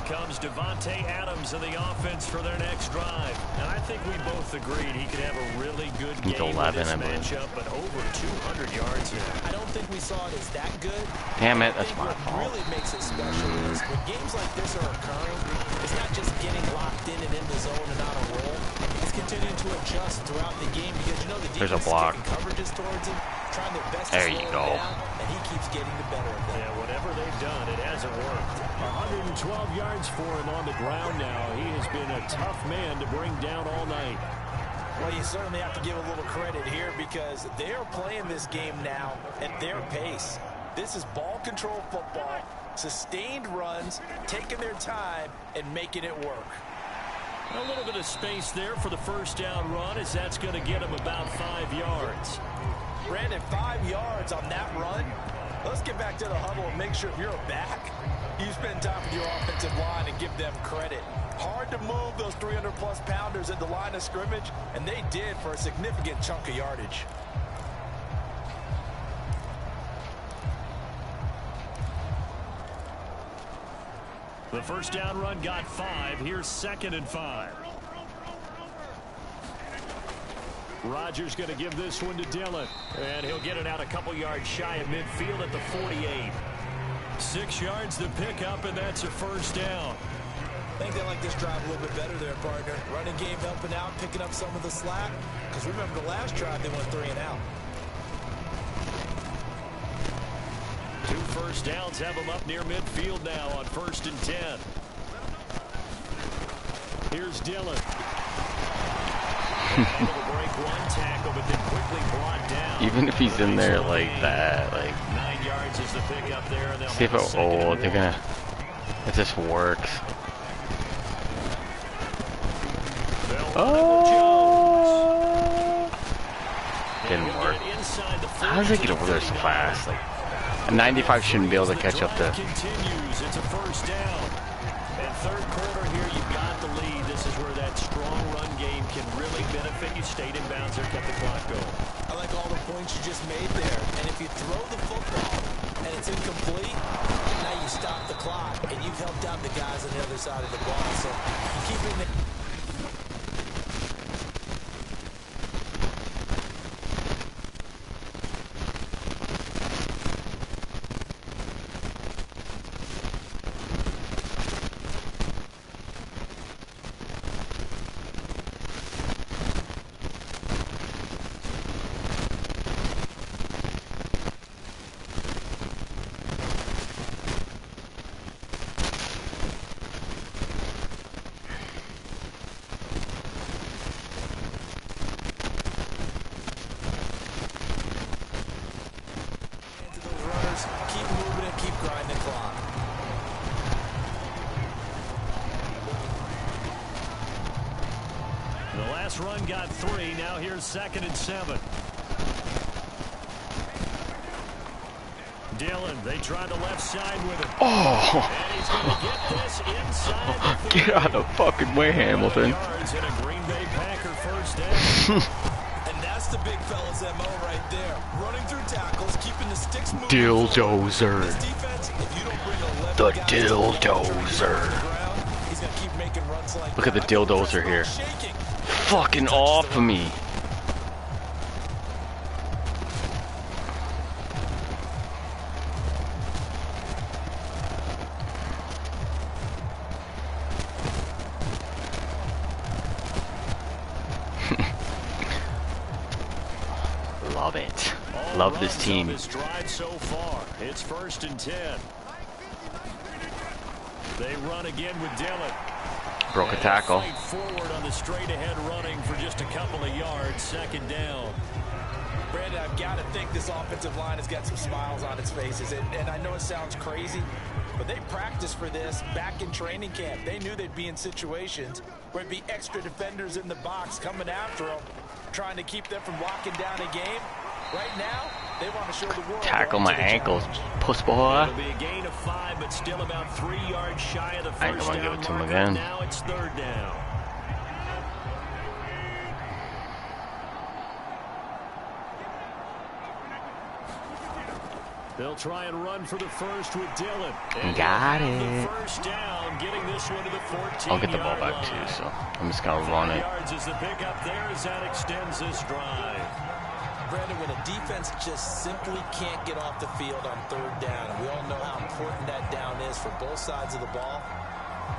Speaker 2: Comes Devontae Adams in the offense for their next drive. And I think we both agreed he could have a really good game in this matchup, but over 200 yards here.
Speaker 4: I don't think we saw it as that good.
Speaker 3: Damn it, that's my fault.
Speaker 4: What really makes it special is when games like this are occurring, it's not just getting locked in and in the zone and on a roll. It's continuing to adjust throughout the game because you know the defense is taking coverages towards him, trying their best to slow him down, and he keeps getting the better of them.
Speaker 2: Yeah, whatever they've done, it hasn't worked. 112 yards for him on the ground now. He has been a tough man to bring down all night.
Speaker 4: Well, you certainly have to give a little credit here because they are playing this game now at their pace. This is ball control football, sustained runs, taking their time, and making it work.
Speaker 2: A little bit of space there for the first down run as that's going to get him about 5 yards.
Speaker 4: Brandon, 5 yards on that run. Let's get back to the huddle and make sure if you're a back, you spend time with your offensive line and give them credit. Hard to move those 300-plus pounders at the line of scrimmage, and they did for a significant chunk of yardage.
Speaker 2: The first down run got 5. Here's 2nd and 5. Rodgers going to give this one to Dillon. And he'll get it out a couple yards shy of midfield at the 48. 6 yards to pick up, and that's a first down.
Speaker 4: I think they like this drive a little bit better there, partner. Running game helping out, picking up some of the slack. Because remember the last drive, they went 3 and out.
Speaker 2: 2 first downs have them up near midfield now on 1st and 10. Here's Dillon. Able to break one tackle, but then quickly brought down.
Speaker 3: Even if he's in there like that, like
Speaker 2: 9 yards is the pickup there, and
Speaker 3: see if they're gonna. If this works. Oh, didn't work. How does it get over there so fast? Like a 95 shouldn't be able to catch up to.
Speaker 2: Continues. It's a first down. And third quarter here, you've got the lead. This is where that strong run game can really benefit you. Stayed in bounds there, kept the clock going.
Speaker 4: I like all the points you just made there. And if you throw the football and it's incomplete, now you stop the clock and you've helped out the guys on the other side of the ball. So you keep it in the
Speaker 2: run got 3. Now here's 2nd and 7. Dillon, they tried the left side with him.
Speaker 3: Oh!
Speaker 2: And he's going to get this inside.
Speaker 3: Get out of the fucking way, Hamilton.
Speaker 2: Yards and a Green Bay Packer first down.
Speaker 4: And that's the big fella's MO right there. Running through tackles, keeping the sticks moving.
Speaker 3: Dilldozer.
Speaker 4: This defense, if you don't bring 11
Speaker 3: The
Speaker 4: guys
Speaker 3: Dilldozer.
Speaker 4: he's going to keep making runs like
Speaker 3: Look at the Dilldozer here. Fucking off of me. Love it. Love this team.
Speaker 2: This drive so far. It's 1st and 10. They run again with Dillon.
Speaker 3: Broke a tackle.
Speaker 2: Forward on the straight ahead running for just a couple of yards. 2nd down.
Speaker 4: Brandon, I've got to think this offensive line has got some smiles on its faces. And I know it sounds crazy, but they practiced for this back in training camp. They knew they'd be in situations where it'd be extra defenders in the box coming after them, trying to keep them from locking down a game. Right now, they want to show the world.
Speaker 3: Tackle my ankles, puss boy.
Speaker 2: It'll be a gain of 5, but still about 3 yards shy of the
Speaker 3: I ain't
Speaker 2: first
Speaker 3: gonna give
Speaker 2: down
Speaker 3: it to him
Speaker 2: marker.
Speaker 3: again.
Speaker 2: Now it's 3rd down. They'll try and run for the first with Dillon. And
Speaker 3: Got
Speaker 2: the
Speaker 3: it.
Speaker 2: first down, getting this one to the 14-yard
Speaker 3: I'll get the ball back too, so I'm just gonna run it.
Speaker 2: yards is the pickup there as that extends this drive.
Speaker 4: Brandon, when a defense just simply can't get off the field on 3rd down, and we all know how important that down is for both sides of the ball,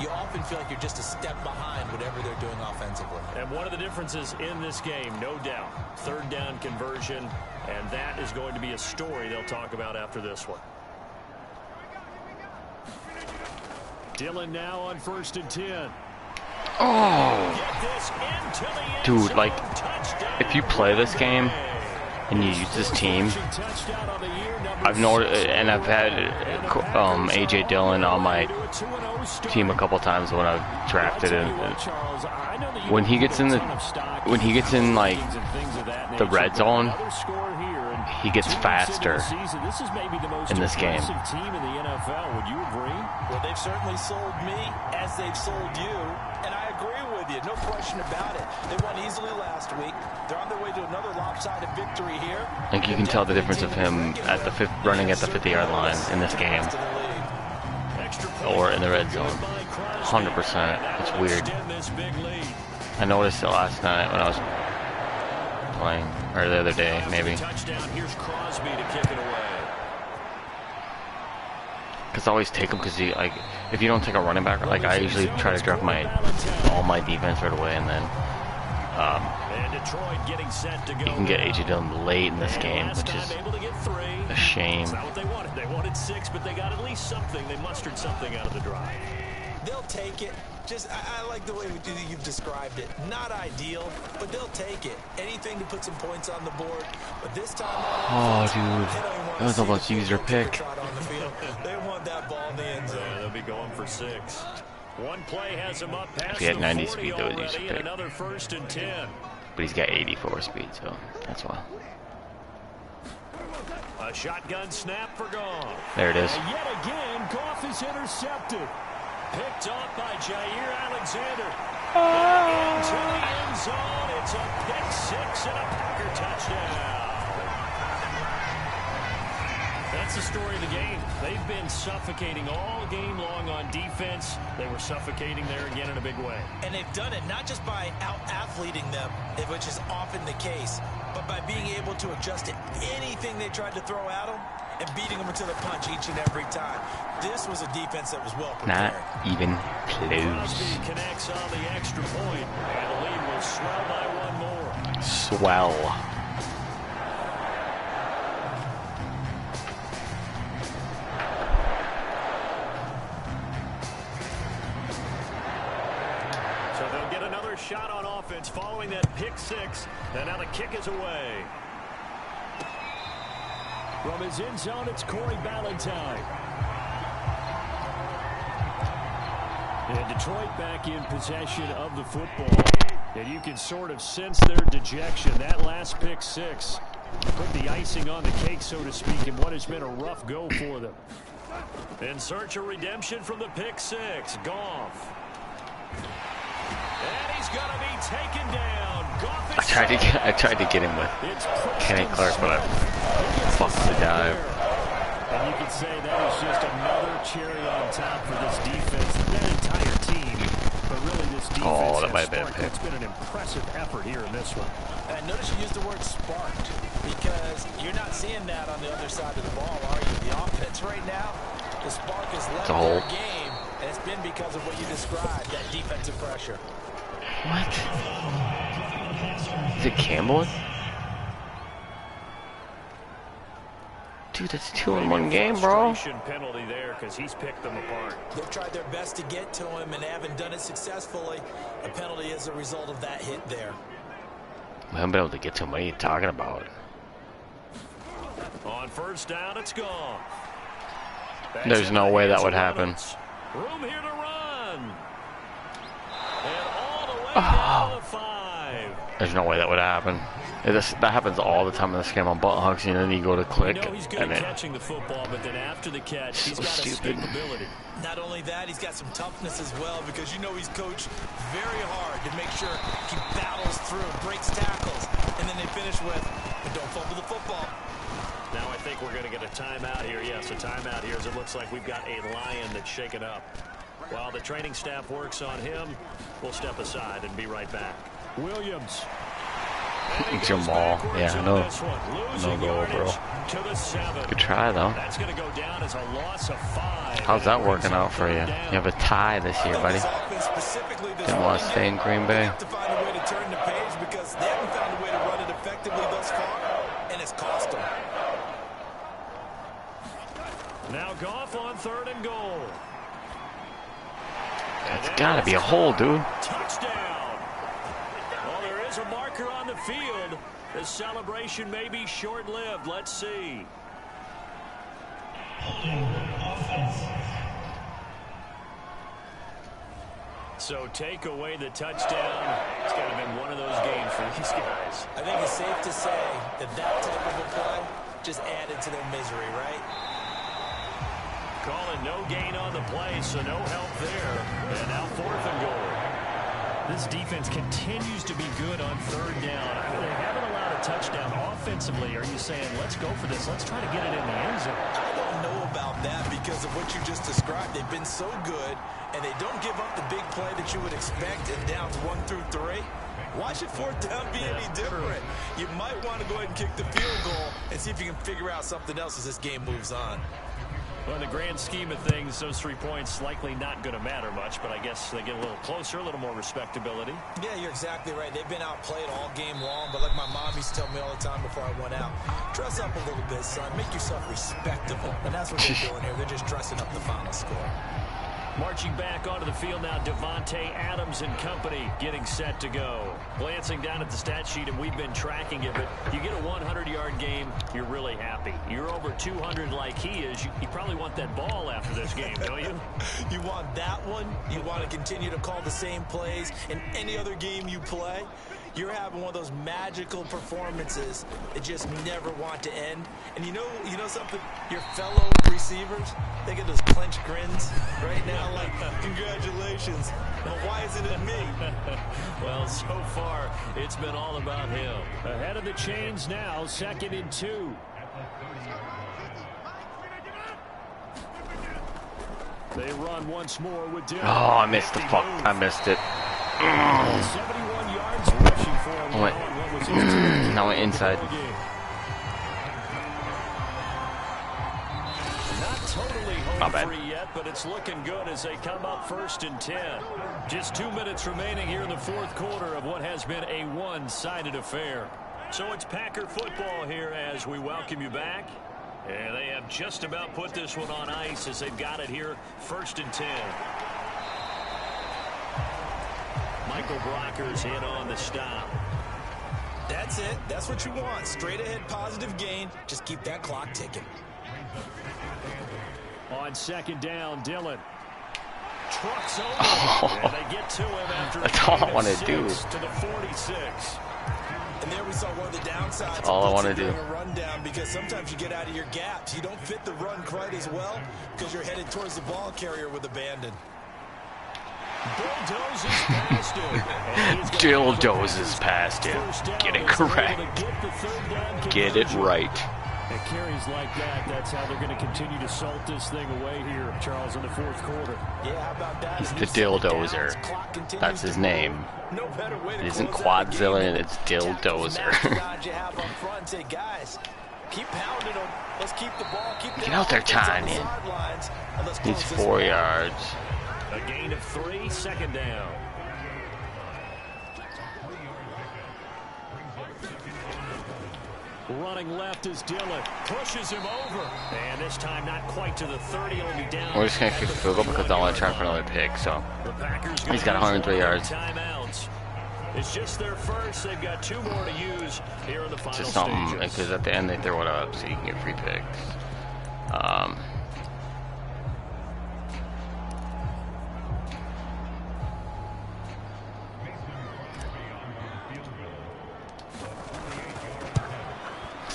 Speaker 4: you often feel like you're just a step behind whatever they're doing offensively.
Speaker 2: And one of the differences in this game, no doubt, 3rd down conversion, and that is going to be a story they'll talk about after this one. Dillon now on 1st and 10.
Speaker 3: Oh, dude, like, if you play this game and you use this team, I've noticed, and I've had AJ Dillon on my team a couple times when I've drafted it. When he gets in like the red zone, he gets faster in this game.
Speaker 4: Well, they've certainly sold me as they've sold you, and I agree with you, no question about it. They won easily last week. They're on their way to another lopsided victory here.
Speaker 3: I think you can tell the difference of him at the running at the 50-yard line in this game or in the red zone. 100%. It's weird. I noticed it last night when I was playing, or the other day, maybe. Because I always take him because like, if you don't take a running back, like I usually try to drop all my defense right away, and then you can get AJ Dillon late in this game, which is a shame.
Speaker 2: They wanted 6, but they got at least something. They mustered something out of the drive.
Speaker 4: They'll take it. Just, I like the way you've described it. Not ideal, but they'll take it. Anything to put some points on the board. But this time,
Speaker 3: oh, dude, that was almost user pick.
Speaker 4: They want that ball in the end zone.
Speaker 2: They'll be going for 6. One play has him up past
Speaker 3: If he had 90
Speaker 2: the 40
Speaker 3: speed, that was user
Speaker 2: already,
Speaker 3: pick.
Speaker 2: another 1st and 10.
Speaker 3: But he's got 84 speed, so that's why.
Speaker 2: A shotgun snap for Goff.
Speaker 3: There it is.
Speaker 2: And yet again, Goff is intercepted. Picked off by Jair Alexander. Into the end zone. It's a pick 6 and a Packer touchdown. That's the story of the game. They've been suffocating all game long on defense. They were suffocating there again in a big way.
Speaker 4: And they've done it not just by out-athleting them, which is often the case, but by being able to adjust to anything they tried to throw at them and beating them to the punch each and every time. This was a defense that was well prepared.
Speaker 3: Not even close.
Speaker 2: Crosby connects on the extra point, and the lead will swell by 1 more.
Speaker 3: Swell.
Speaker 2: Shot on offense following that pick 6, and now the kick is away. From his end zone, it's Corey Ballantyne. And Detroit back in possession of the football. And you can sort of sense their dejection. That last pick 6 put the icing on the cake, so to speak, in what has been a rough go for them. In search of redemption from the pick 6, Goff. And he's going to be taken down.
Speaker 3: I tried to get him with Kenny Clark, but I fucked the dive.
Speaker 2: And you can say that is just another cherry on top for this defense. That entire team, but really this defense
Speaker 3: that might have been a pick.
Speaker 2: It's been an impressive effort here in this one.
Speaker 4: And notice you used the word sparked, because you're not seeing that on the other side of the ball, are you? The offense right now, the spark has left their game, and it's been because of what you described, that defensive pressure.
Speaker 3: What? Is it Campbell? Dude, that's 2 in 1 game, bro.
Speaker 2: Penalty there because he's picked them apart.
Speaker 4: They've tried their best to get to him and haven't done it successfully. A penalty is a result of that hit there.
Speaker 3: We haven't been able to get to him. What are you talking about?
Speaker 2: On 1st down, it's gone.
Speaker 3: There's no way that would happen.
Speaker 2: Room here to run. And all the way down to the 5.
Speaker 3: There's no way that would happen. That happens all the time in this game on butt hugs, and then you go to click,
Speaker 2: he's good
Speaker 3: and
Speaker 2: at catching the football, but then after the catch, he's got escapability.
Speaker 4: Not only that, he's got some toughness as well, because he's coached very hard to make sure he battles through, breaks tackles, and then they finish with, but don't fumble the football.
Speaker 2: Now I think we're going to get a timeout here. Yes, a timeout here, as it looks like we've got a Lion that's shaken up. While the training staff works on him, we'll step aside and be right back. Williams.
Speaker 3: Jamal. Yeah, no goal, bro. Good try, though.
Speaker 2: That's going to go down as a loss of 5.
Speaker 3: How's that working out for you? You have a tie this year, buddy. Didn't want to stay in Green Bay.
Speaker 4: To find a way to turn the page because they haven't found a way to run it effectively thus far, and it's cost them.
Speaker 2: Now Goff on 3rd and goal.
Speaker 3: It's got to be a hole, dude.
Speaker 2: Touchdown. Well, there is a marker on the field. The celebration may be short-lived. Let's see. So take away the touchdown. It's got to have been one of those games for these guys.
Speaker 4: I think it's safe to say that type of a play just added to their misery, right?
Speaker 2: Calling no gain on the play, so no help there. And now 4th and goal. This defense continues to be good on 3rd down. I mean, they haven't allowed a touchdown offensively. Are you saying, let's go for this, let's try to get it in the end zone?
Speaker 4: I don't know about that because of what you just described. They've been so good, and they don't give up the big play that you would expect in downs 1 through 3. Why should 4th down be any different? You might want to go ahead and kick the field goal and see if you can figure out something else as this game moves on.
Speaker 2: Well, in the grand scheme of things, those 3 points likely not going to matter much, but I guess they get a little closer, a little more respectability. Yeah,
Speaker 4: you're exactly right. They've been outplayed all game long, but like my mom used to tell me all the time before I went out, dress up a little bit, son. Make yourself respectable. And that's what they're doing here. They're just dressing up the final score.
Speaker 2: Marching back onto the field now, Devontae Adams and company getting set to go. Glancing down at the stat sheet, and we've been tracking it, but you get a 100-yard game, you're really happy. You're over 200 like he is. You probably want that ball after this game, don't you?
Speaker 4: You want that one? You want to continue to call the same plays in any other game you play? You're having one of those magical performances that just never want to end. And you know something? Your fellow receivers, they get those clenched grins right now like, congratulations. Well, why isn't it me?
Speaker 2: Well, so far, it's been all about him. Ahead of the chains now, 2nd and 2. They run once more with Dylan.
Speaker 3: Oh, I missed the fuck. I missed it.
Speaker 2: 71 yards rushing for him.
Speaker 3: Now went inside.
Speaker 2: Not totally home free yet, but it's looking good as they come up 1st and 10. Just 2 minutes remaining here in the 4th quarter of what has been a one-sided affair. So it's Packer football here as we welcome you back. And they have just about put this one on ice as they've got it here 1st and 10. Michael Brockers in on the stop.
Speaker 4: That's it. That's what you want. Straight ahead positive gain. Just keep that clock ticking.
Speaker 2: On 2nd down, Dillon. Trucks over. And they get to him after
Speaker 3: that's all I want to do.
Speaker 2: To the 46.
Speaker 4: And there we saw one of the downsides.
Speaker 3: That's all I want to do.
Speaker 4: A rundown because sometimes you get out of your gaps. You don't fit the run quite as well because you're headed towards the ball carrier with abandon.
Speaker 3: Dildozes past him. Get it correct. Get it right.
Speaker 2: It carries like that. That's how they're going to continue to salt this thing away here, Charles, in the 4th quarter.
Speaker 4: Yeah, how about that?
Speaker 3: He's the Dildozer. That's his name. It isn't Quadzilla, it's Dildozer. Get out there, Tiny. He's 4 yards.
Speaker 2: A gain of 3, 2nd down. Running left is Dillon. Pushes him over. And this time not quite to the 30. Only down.
Speaker 3: We're just going to kick the field goal because I want to try for another pick. So he's got 103 yards.
Speaker 2: Timeouts. It's just their first. They've got 2 more to use here in the final
Speaker 3: just something
Speaker 2: stages.
Speaker 3: because at the end they throw it up so you can get free picks.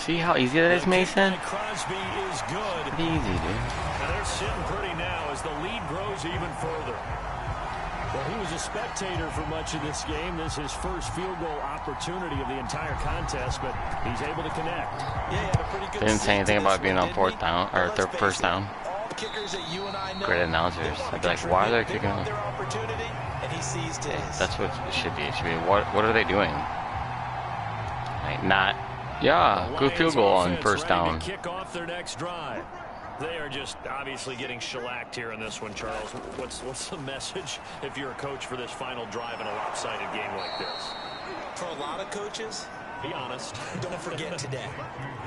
Speaker 3: See how easy that is, Mason?
Speaker 2: Crosby is good.
Speaker 3: Pretty easy, dude.
Speaker 2: And they're sitting pretty now as the lead grows even further. Well, he was a spectator for much of this game. This is his first field goal opportunity of the entire contest, but he's able to connect.
Speaker 4: Yeah, he had a pretty good
Speaker 3: They didn't say anything about being on fourth down, or first down. Great announcers. I'd be like, why are they kicking off? That's what it should be. It should be, what are they doing? Like, not, yeah, good field goal on first down.
Speaker 2: Kick off their next drive. They are just obviously getting shellacked here in this one, Charles. What's the message if you're a coach for this final drive in a lopsided game like this?
Speaker 4: For a lot of coaches,
Speaker 2: be honest.
Speaker 4: Don't forget today.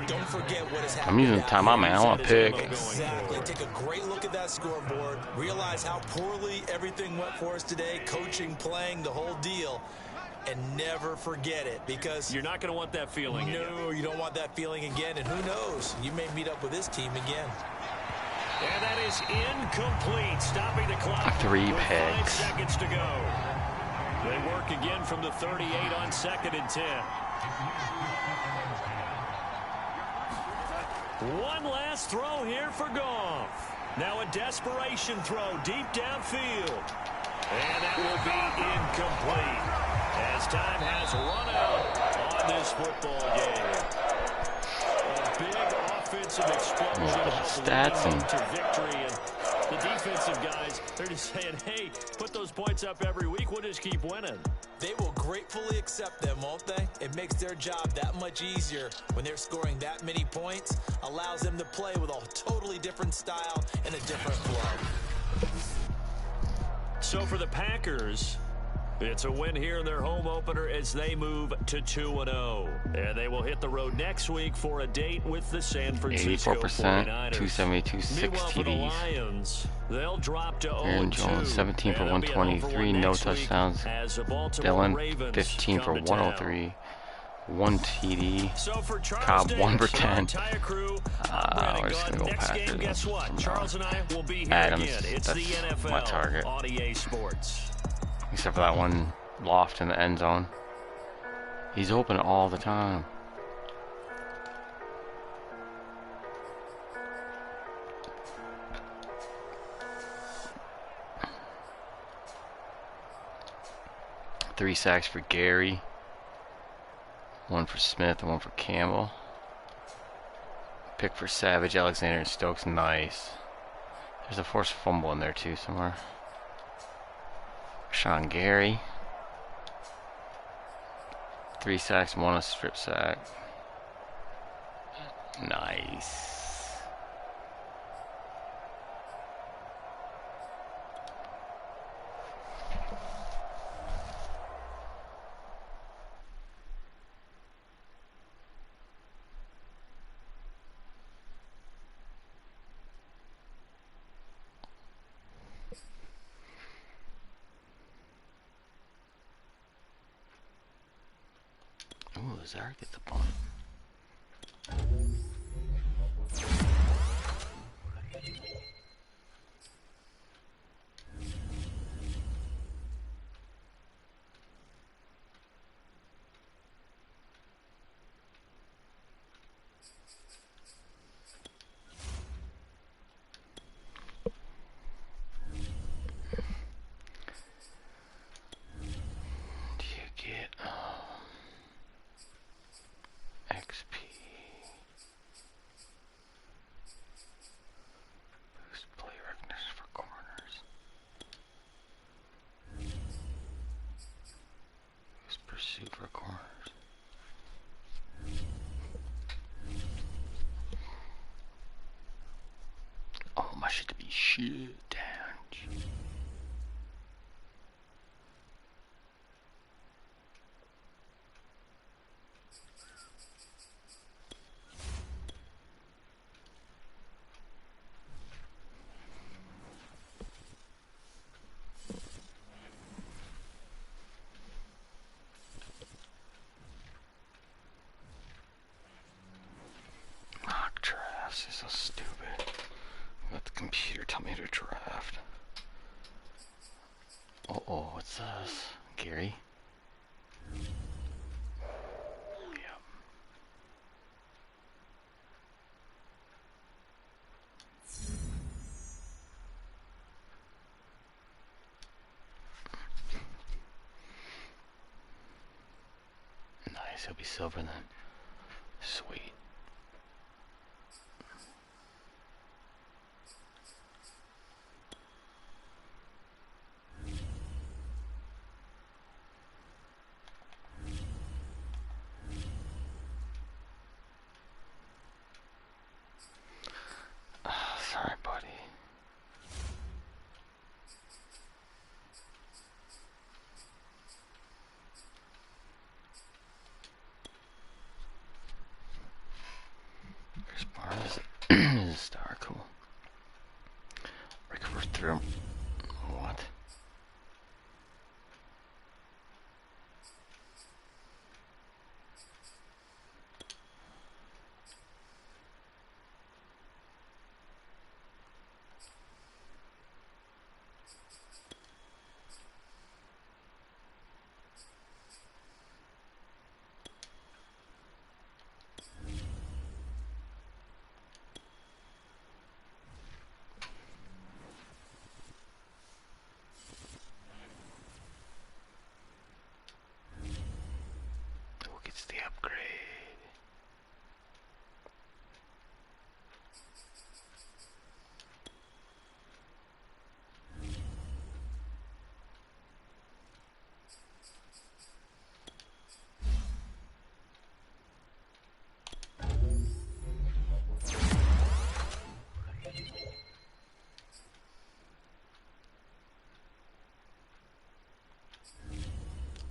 Speaker 4: Don't forget what has happened.
Speaker 3: I'm using timeout, man. I want to pick.
Speaker 4: Exactly. Take a great look at that scoreboard. Realize how poorly everything went for us today. Coaching, playing, the whole deal. And never forget it, because
Speaker 2: you're not going to want that feeling again.
Speaker 4: No, you don't want that feeling again. And who knows? You may meet up with this team again.
Speaker 2: And that is incomplete, stopping the clock.
Speaker 3: 3
Speaker 2: 5
Speaker 3: picks.
Speaker 2: seconds to go. They work again from the 38 on 2nd and 10. One last throw here for Goff. Now a desperation throw deep downfield. And that will be incomplete as time has run out on this football game. A big offensive explosion
Speaker 3: stats and
Speaker 2: to victory, and the defensive guys, they're just saying, hey, put those points up every week, we'll just keep winning.
Speaker 4: They will gratefully accept them, won't they? It makes their job that much easier when they're scoring that many points. Allows them to play with a totally different style and a different flow.
Speaker 2: So for the Packers, it's a win here in their home opener as they move to 2-0. And they will hit the road next week for a date with the San Francisco
Speaker 3: 84%,
Speaker 2: 49ers.
Speaker 3: 272, 6
Speaker 2: Meanwhile, for the
Speaker 3: TDs.
Speaker 2: Lions, they'll drop to 0-2.
Speaker 3: Aaron Jones, 17 for 123, no touchdowns. Dylan, 15 for 103, 1 TD.
Speaker 2: So for
Speaker 3: Cobb, 1 for 10.
Speaker 2: We're
Speaker 3: just gonna go
Speaker 2: next
Speaker 3: Packers.
Speaker 2: game, guess what? Charles and I will be here
Speaker 3: Adams,
Speaker 2: again. It's the
Speaker 3: that's
Speaker 2: NFL
Speaker 3: my target.
Speaker 2: on EA Sports.
Speaker 3: Except for that one loft in the end zone. He's open all the time. Three sacks for Gary. 1 for Smith and 1 for Campbell. Pick for Savage, Alexander, and Stokes. Nice. There's a forced fumble in there too somewhere. Sean Gary. 3 sacks, 1 a strip sack. Nice. Ooh, Lazar gets a point. Do you get XP? Boost play recognition for corners. Boost pursuit for corners. Oh, my shit to be shit down. Mock drafts is so stupid. Let the computer tell me to draft. Oh, what's this? Gary? Yep. 1 Nice, he'll be silver then. Sweet. Sorry, buddy. Chris Barnes is a star, cool. Recover through. What? The upgrade.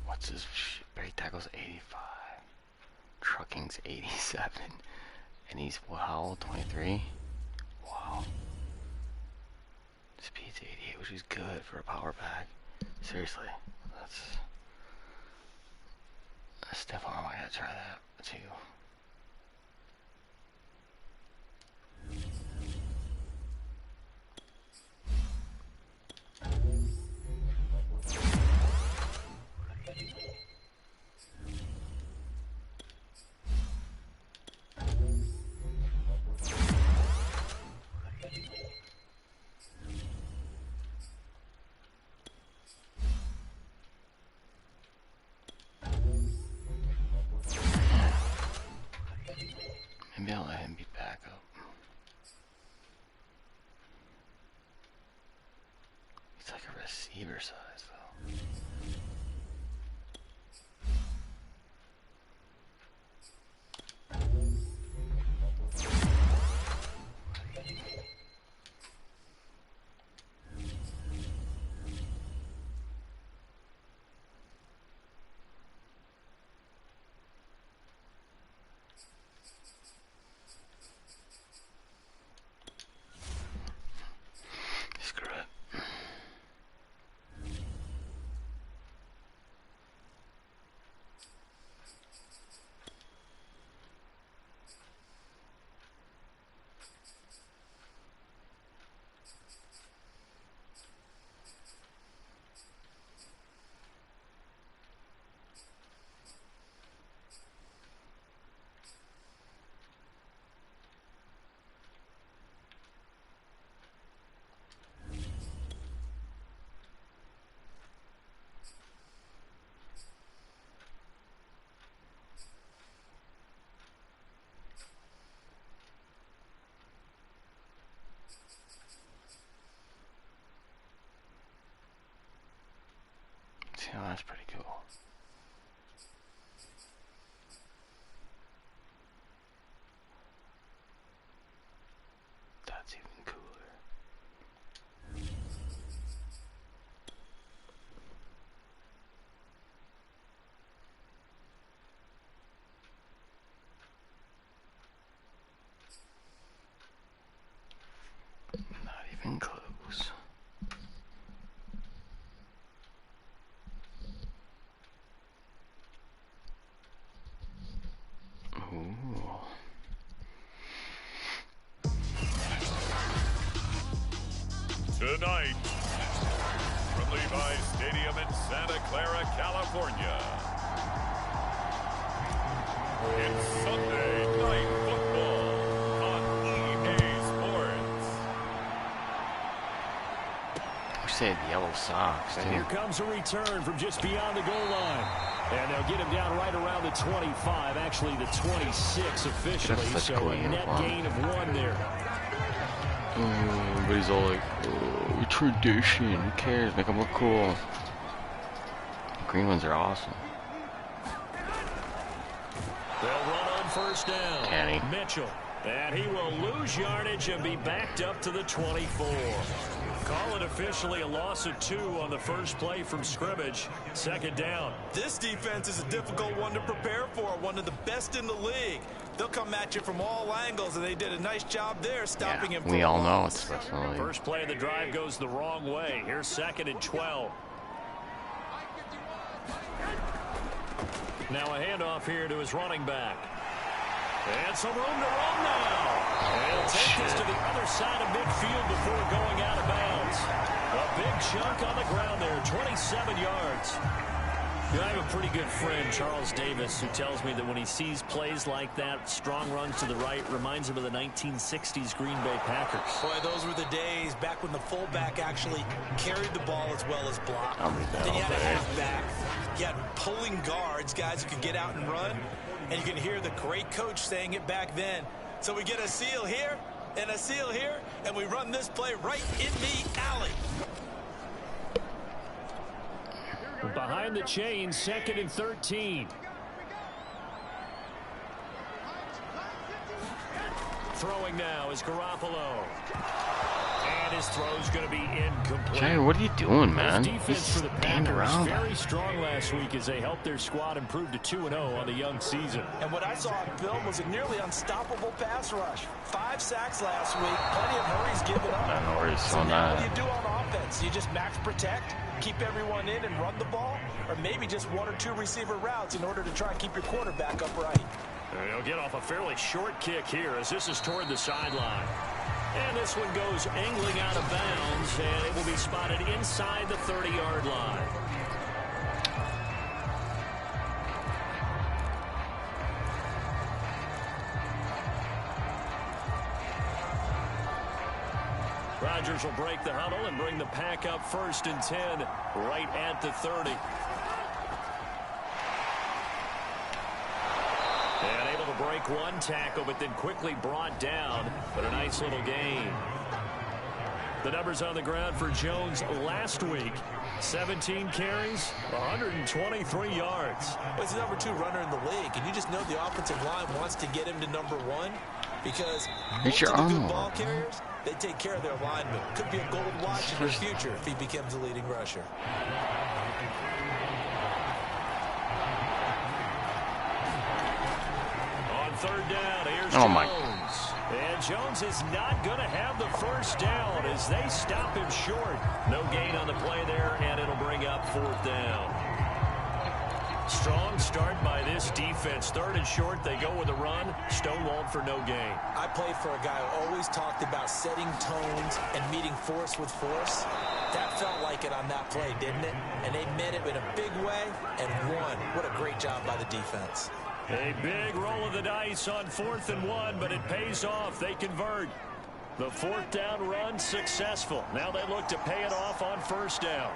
Speaker 3: What's his break tackles? 85. Trucking's 87, and he's how old? 23. Wow. Speed's 88, which is good for a power back. Seriously, that's a stiff arm. I gotta try that too. Maybe I'll let him be back up. He's like a receiver size though. Screw it. Yeah, that's pretty cool. That's even cooler. Not even close.
Speaker 1: Tonight, from Levi's Stadium in Santa Clara, California, it's Sunday Night Football on EA Sports.
Speaker 3: I wish they had yellow socks, too.
Speaker 2: And here comes a return from just beyond the goal line. And they'll get him down right around the 25, actually the 26 officially. So
Speaker 3: cool
Speaker 2: a net gain of 1 there.
Speaker 3: But he's all like, oh, tradition, who cares? Make them look cool. The green ones are awesome.
Speaker 2: They'll run on first down.
Speaker 3: Kenny.
Speaker 2: Mitchell. And he will lose yardage and be backed up to the 24. Call it officially a loss of 2 on the first play from scrimmage. Second down.
Speaker 4: This defense is a difficult one to prepare for, one of the best in the league. They'll come at you from all angles, and they did a nice job there stopping him.
Speaker 3: We all know it's definitely.
Speaker 2: First play of the drive goes the wrong way. Here's 2nd and 12. Now a handoff here to his running back. And some room to run now. And he'll take this to the other side of midfield before going out of bounds. A big chunk on the ground there, 27 yards. You know, I have a pretty good friend, Charles Davis, who tells me that when he sees plays like that, strong runs to the right, reminds him of the 1960s Green Bay Packers.
Speaker 4: Boy, those were the days back when the fullback actually carried the ball as well as blocked. Then you had a halfback. You had pulling guards, guys who could get out and run. And you can hear the great coach saying it back then. So we get a seal here and a seal here, and we run this play right in the alley.
Speaker 2: Behind the chain, 2nd and 13. Throwing now is Garoppolo. And his throw's going to be incomplete.
Speaker 3: Jay, what are you doing, man?
Speaker 2: Defense for the
Speaker 3: stand
Speaker 2: Packers
Speaker 3: around.
Speaker 2: very strong last week as they helped their squad improve to 2-0 on the young season.
Speaker 4: And what I saw on film was a nearly unstoppable pass rush. 5 sacks last week, plenty of hurries given up.
Speaker 3: I know where he's
Speaker 4: So
Speaker 3: on
Speaker 4: now
Speaker 3: that.
Speaker 4: what do you do on offense? You just max protect, keep everyone in and run the ball, or maybe just 1 or 2 receiver routes in order to try and keep your quarterback upright.
Speaker 2: And he'll get off a fairly short kick here as this is toward the sideline. And this one goes angling out of bounds, and it will be spotted inside the 30-yard line. Rodgers will break the huddle and bring the pack up 1st and 10 right at the 30. And able to break 1 tackle, but then quickly brought down. But a nice little gain. The numbers on the ground for Jones last week. 17 carries, 123 yards.
Speaker 4: Well, he's the number 2 runner in the league, and you just know the offensive line wants to get him to number 1 because most of the good ball carriers, they take care of their linemen. Could be a gold watch in the future if he becomes a leading rusher.
Speaker 2: On 3rd down, here's
Speaker 3: Oh,
Speaker 2: Jones.
Speaker 3: my.
Speaker 2: And Jones is not going to have the first down as they stop him short. No gain on the play there, and it'll bring up 4th down. Strong start by this defense. 3rd and short, they go with a run. Stonewalled for no gain.
Speaker 4: I played for a guy who always talked about setting tones and meeting force with force. That felt like it on that play, didn't it? And they meant it in a big way and won. What a great job by the defense.
Speaker 2: A big roll of the dice on 4th and 1, but it pays off. They convert. The 4th down run successful. Now they look to pay it off on 1st down.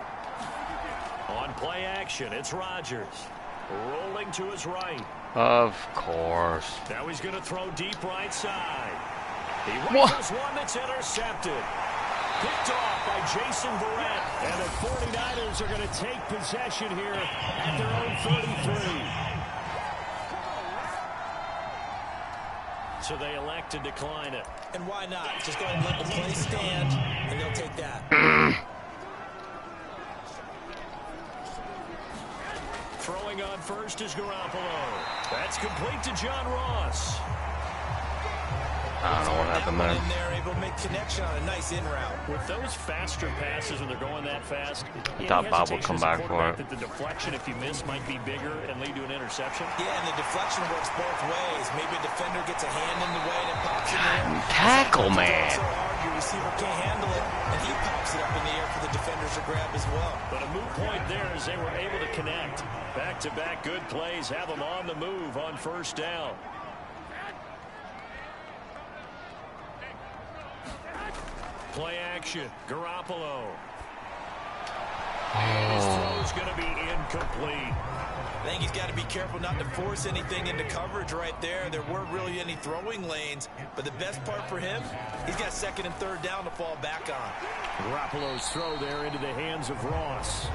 Speaker 2: On play action, it's Rodgers. Rolling to his right.
Speaker 3: Of course.
Speaker 2: Now he's going to throw deep right side. He rifles one that's intercepted. Picked off by Jason Verrett. And the 49ers are going to take possession here at their own 33. So they elect to decline it.
Speaker 4: And why not? Just go ahead and let the play stand, and they'll take that.
Speaker 2: Throwing on first is Garoppolo. That's complete to John Ross.
Speaker 3: I don't know what happened there.
Speaker 4: They're able to make connection on a nice in route.
Speaker 2: With those faster passes when they're going that fast,
Speaker 3: I thought Bob would come back for it.
Speaker 2: That the deflection, if you miss, might be bigger and lead to an interception.
Speaker 4: Yeah, and the deflection works both ways. Maybe a defender gets a hand in the way and it pops in the air.
Speaker 3: Tackle, man.
Speaker 4: So hard, your receiver can't handle it, and he pops it up in the air for the defenders to grab as well.
Speaker 2: But a moot point there as they were able to connect. Back-to-back good plays have them on the move on 1st down. Play action, Garoppolo. And his throw's going to be incomplete.
Speaker 4: I think he's got to be careful not to force anything into coverage right there. There weren't really any throwing lanes, but the best part for him, he's got second and third down to fall back on.
Speaker 2: Garoppolo's throw there into the hands of Ross.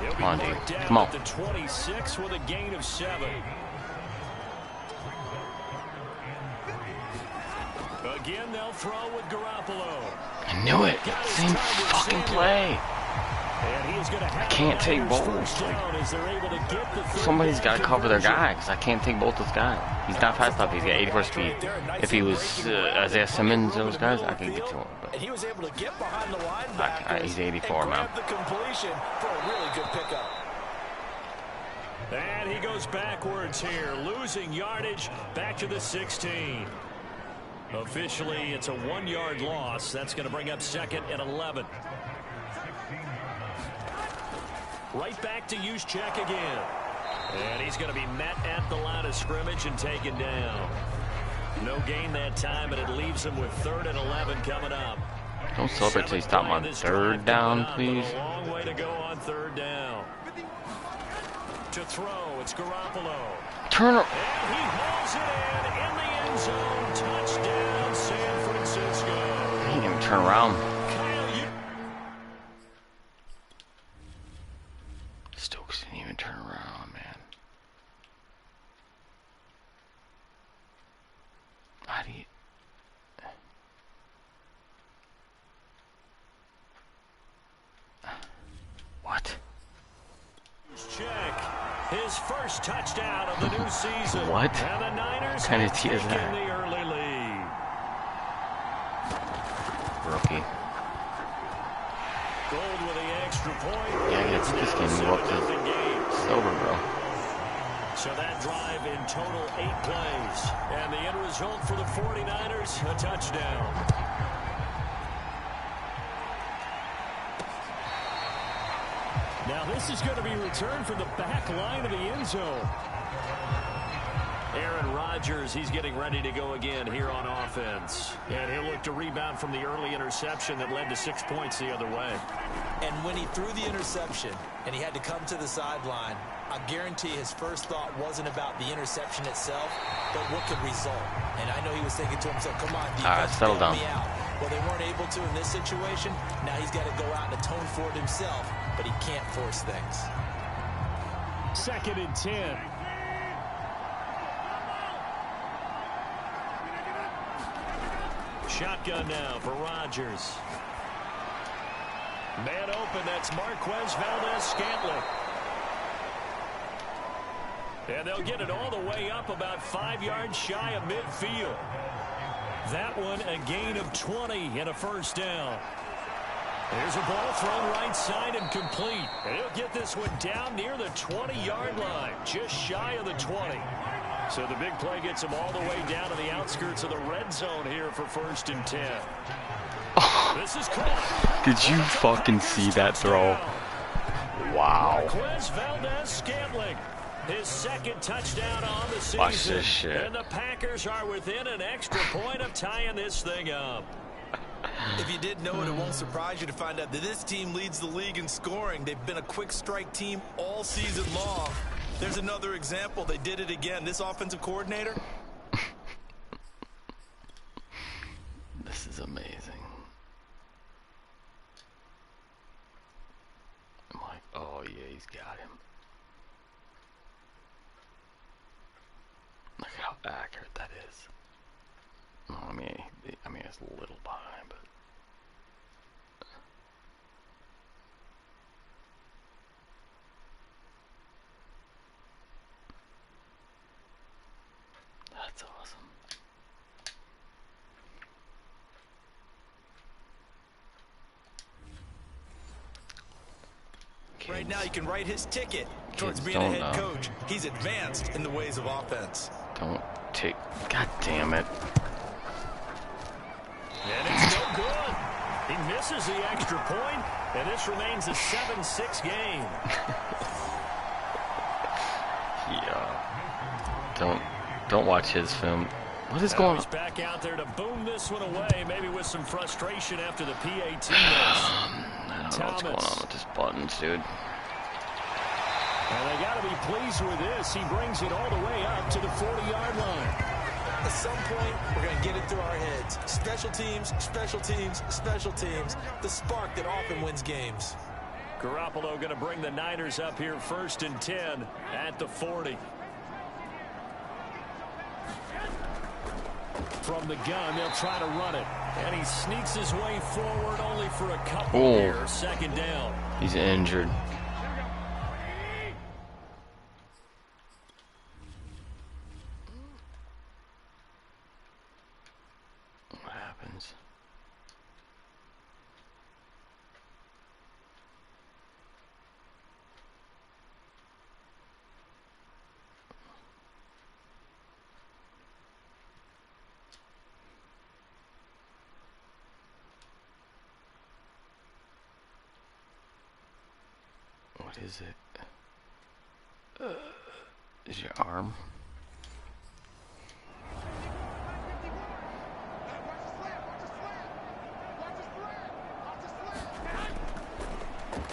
Speaker 2: He'll be
Speaker 3: Come on,
Speaker 2: marked
Speaker 3: dude.
Speaker 2: down
Speaker 3: Come on.
Speaker 2: at the 26 with a gain of 7. Again, they'll throw with Garoppolo.
Speaker 3: I knew it. Same fucking play.
Speaker 2: And he is going to have
Speaker 3: I can't take both. Somebody's got to cover their guy because I can't take both those guys. He's not fast enough. He's got 84 speed. If he was Isaiah Simmons, those guys, I could get to him. But
Speaker 4: and he was able to get behind the linebackers.
Speaker 3: He's 84 now.
Speaker 4: The completion for a really good pickup.
Speaker 2: And he goes backwards here, losing yardage back to the 16. Officially, it's a 1-yard loss. That's going to bring up second and 11. Right back to Juszczyk again. And he's going to be met at the line of scrimmage and taken down. No gain that time, and it leaves him with 3rd and 11 coming up.
Speaker 3: Don't celebrate till you stop him on 3rd down, please.
Speaker 2: A long way to go on 3rd down. To throw, it's Garoppolo.
Speaker 3: Turn her.
Speaker 2: And he hauls it in the end zone. Touchdown, San Francisco.
Speaker 3: He didn't even turn around. Stokes didn't even turn around, man. How do you... What?
Speaker 2: Check. His first touchdown of the new season.
Speaker 3: What?
Speaker 2: And the Niners
Speaker 3: Kind of
Speaker 2: have
Speaker 3: tea is
Speaker 2: taken
Speaker 3: that?
Speaker 2: the early lead.
Speaker 3: Rookie.
Speaker 2: Gold with the extra point.
Speaker 3: Yeah, it's this game. Move up to silver, bro.
Speaker 2: So that drive in total 8 plays. And the end result for the 49ers, a touchdown. Now this is going to be returned from the back line of the end zone. Aaron Rodgers, he's getting ready to go again here on offense. And he'll look to rebound from the early interception that led to 6 points the other way.
Speaker 4: And when he threw the interception and he had to come to the sideline, I guarantee his first thought wasn't about the interception itself, but what could result. And I know he was thinking to himself, come on, defense,
Speaker 3: settle
Speaker 4: bail
Speaker 3: down.
Speaker 4: me out. Well, they weren't able to in this situation. Now he's got to go out and atone for it himself, but he can't force things.
Speaker 2: 2nd and 10. Shotgun now for Rodgers. Man open, that's Marquez Valdez-Scantling. And they'll get it all the way up about 5 yards shy of midfield. That one a gain of 20 and a first down. There's a ball thrown right side and complete. And he'll get this one down near the 20-yard line, just shy of the 20. So the big play gets him all the way down to the outskirts of the red zone here for 1st and 10. This is caught.
Speaker 3: Did you fucking see that throw? Wow.
Speaker 2: Marquez Valdez-Scantling, his 2nd touchdown on the season.
Speaker 3: Watch this shit.
Speaker 2: And the Packers are within an extra point of tying this thing up.
Speaker 4: If you didn't know it, it won't surprise you to find out that this team leads the league in scoring. They've been a quick strike team all season long. There's another example. They did it again. This offensive coordinator.
Speaker 3: This is amazing. I'm like, oh yeah, he's got him. Look how accurate that is. Well, I mean, it's a little behind, but. That's awesome.
Speaker 4: Right now, you can write his ticket towards
Speaker 3: Kids
Speaker 4: being a
Speaker 3: don't
Speaker 4: head
Speaker 3: know.
Speaker 4: coach. He's advanced in the ways of offense.
Speaker 3: Don't take. God damn it.
Speaker 2: And it's no good. He misses the extra point, and this remains a 7-6 game.
Speaker 3: Yeah. Don't watch his film. What is going on?
Speaker 2: He's back out there to boom this one away, maybe with some frustration after the PAT miss.
Speaker 3: I I don't know what's going on with this buttons, dude.
Speaker 2: And they got to be pleased with this. He brings it all the way up to the 40-yard line.
Speaker 4: At some point, we're going to get it through our heads. Special teams, special teams, special teams. The spark that often wins games.
Speaker 2: Garoppolo going to bring the Niners up here 1st and 10 at the 40. From the gun, they'll try to run it. And he sneaks his way forward only for a couple here. 2nd down.
Speaker 3: He's injured. What happens? What is it? Is your arm?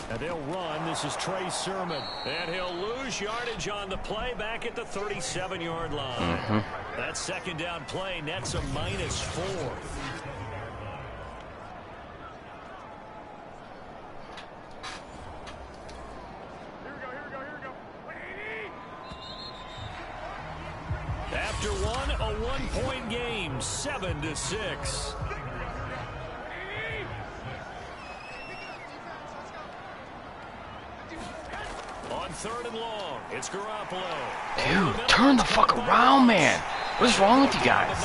Speaker 2: And they'll run. This is Trey Sermon. And he'll lose yardage on the play back at the 37-yard line. That 2nd down play nets a -4. After one, a 1-point game, 7-6. On 3rd and long, it's Garoppolo.
Speaker 3: Dude, turn the fuck around, man. What's wrong with you guys?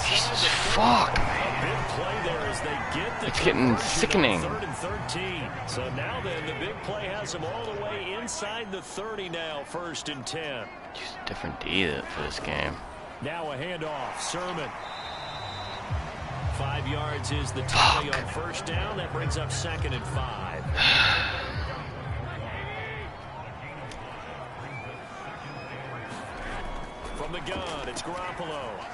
Speaker 3: Jesus fuck, man.
Speaker 2: Big play there as they get the
Speaker 3: it's getting sickening.
Speaker 2: 3rd and 13. So now then, the big play has them all the way inside the 30 now, 1st and 10.
Speaker 3: Just a different D for this game.
Speaker 2: Now a handoff, Sermon. 5 yards is the tally on 1st down. That brings up 2nd and 5. From the gun, it's Garoppolo.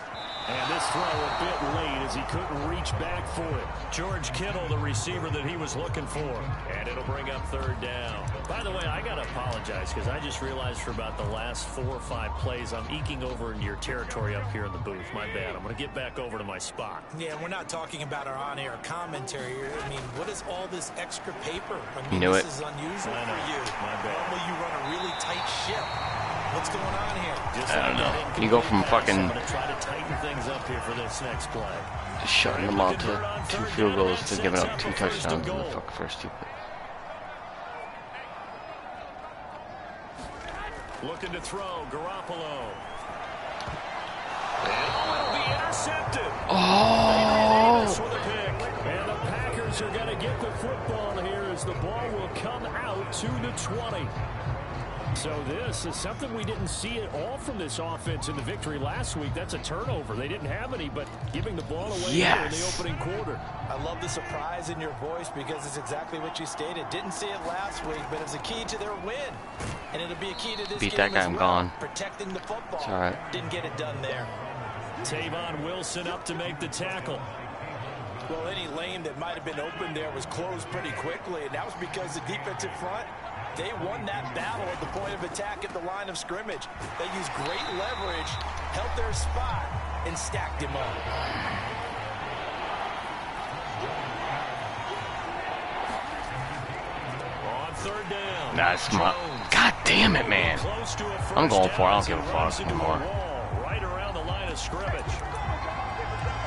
Speaker 2: And this throw a bit late as he couldn't reach back for it. George Kittle, the receiver that he was looking for. And it'll bring up 3rd down. By the way, I got to apologize because I just realized for about the last 4 or 5 plays, I'm eking over into your territory up here in the booth. My bad. I'm going to get back over to my spot.
Speaker 4: Yeah, we're not talking about our on-air commentary here. I mean, what is all this extra paper? I mean,
Speaker 3: you knew
Speaker 4: this
Speaker 3: it.
Speaker 4: is unusual
Speaker 2: I know.
Speaker 4: for you.
Speaker 2: My bad.
Speaker 4: Normally you run a really tight ship. What's going on here?
Speaker 2: Just
Speaker 3: I don't know. You go from fucking
Speaker 2: I'm going to try to tighten things up here for this next play.
Speaker 3: just shutting them out to 2 field goals to giving up 2 touchdowns in the fuck first 2.
Speaker 2: Looking to throw, Garoppolo. And it'll be intercepted.
Speaker 3: Oh!
Speaker 2: Davis with a pick. And the Packers are going to get the football here as the ball will come out to the 20. So this is something we didn't see at all from this offense in the victory last week. That's a turnover. They didn't have any, but giving the ball away here in the opening quarter.
Speaker 4: I love the surprise in your voice because it's exactly what you stated. Didn't see it last week, but it's a key to their win. And it'll be a key to this
Speaker 3: Beat
Speaker 4: game
Speaker 3: that guy,
Speaker 4: as
Speaker 3: I'm
Speaker 4: well.
Speaker 3: gone.
Speaker 4: Protecting the football.
Speaker 3: It's all right.
Speaker 4: Didn't get it done there.
Speaker 2: Tavon Wilson up to make the tackle.
Speaker 4: Well, any lane that might have been open there was closed pretty quickly, and that was because the defensive front, they won that battle at the point of attack at the line of scrimmage. They used great leverage, held their spot, and stacked him up.
Speaker 2: On 3rd down.
Speaker 3: That's my... God damn it, man. I'm going for it. I don't give a fuck anymore.
Speaker 2: Right around the line of scrimmage.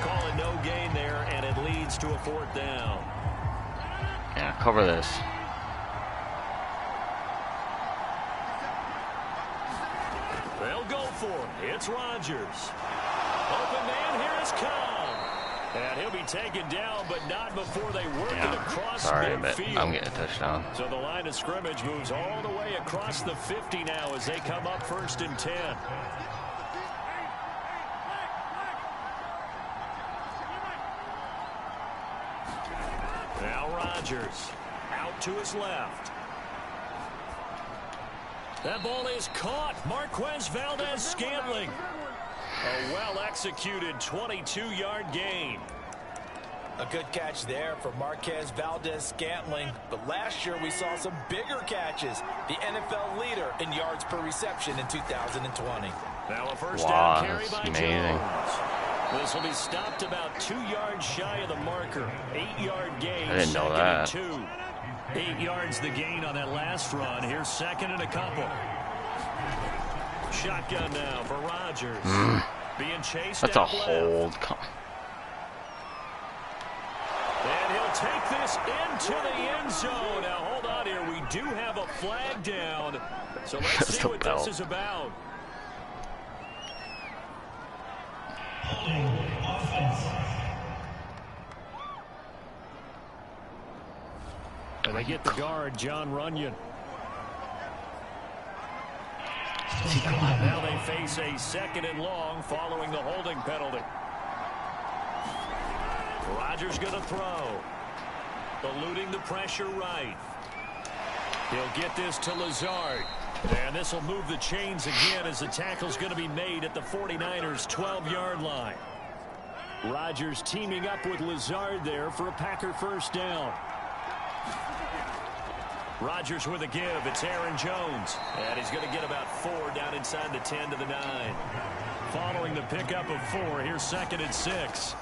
Speaker 2: Calling no gain there, and it leads to a 4th down.
Speaker 3: Yeah, cover this.
Speaker 2: They'll go for it. It's Rodgers. Open man, here is Cobb. And he'll be taken down, but not before they work it across
Speaker 3: Sorry, but
Speaker 2: midfield.
Speaker 3: I'm getting a touchdown.
Speaker 2: So the line of scrimmage moves all the way across the 50 now as they come up 1st and 10. Now Rodgers out to his left. That ball is caught. Marquez Valdez-Scantling. A well-executed 22-yard gain.
Speaker 4: A good catch there for Marquez Valdez-Scantling. But last year we saw some bigger catches. The NFL leader in yards per reception in 2020.
Speaker 2: Now a first
Speaker 3: Wow,
Speaker 2: down carry
Speaker 3: that's
Speaker 2: by
Speaker 3: amazing.
Speaker 2: Jones. This will be stopped about 2 yards shy of the marker. 8-yard gain.
Speaker 3: I didn't know that.
Speaker 2: 2. 8 yards the gain on that last run. Here's second and a couple. Shotgun now for Rodgers. Being chased.
Speaker 3: That's a
Speaker 2: out left.
Speaker 3: hold.
Speaker 2: And he'll take this into the end zone. Now, hold on here. We do have a flag down. So let's see what this is about. And they get the guard, John Runyon. Now they face a second and long following the holding penalty. Rodgers going to throw. Eluding the pressure right. He'll get this to Lazard. And this will move the chains again as the tackle's going to be made at the 49ers' 12-yard line. Rodgers teaming up with Lazard there for a Packer first down. Rodgers with a give. It's Aaron Jones. And he's going to get about 4 down inside the 10 to the 9. Following the pickup of 4, here's second and 6.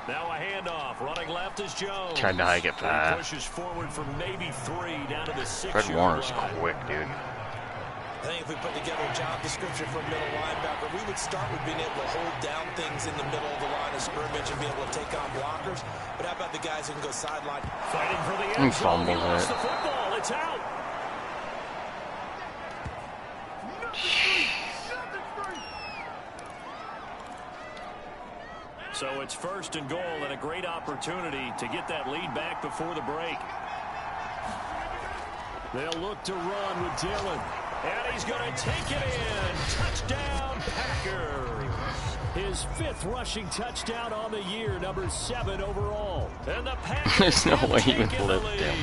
Speaker 2: Now a handoff. Running left is Jones.
Speaker 3: Tried to hike it fast.
Speaker 2: Pushes forward for maybe 3 down to the 6-yard
Speaker 3: Fred Warner's
Speaker 2: line.
Speaker 3: quick, dude.
Speaker 4: I think if we put together a job description for a middle linebacker, we would start with being able to hold down things in the middle of the line of scrimmage and be able to take on blockers. But how about the guys who can go sideline?
Speaker 2: Fighting for the end zone. He lost the football. It's out. So it's first and goal and a great opportunity to get that lead back before the break. They'll look to run with Dillon. And he's going to take it in. Touchdown, Packers. His 5th rushing touchdown on the year, number 7 overall. And the Packers
Speaker 3: There's no way he
Speaker 2: taken
Speaker 3: would
Speaker 2: the
Speaker 3: live
Speaker 2: lead.
Speaker 3: him.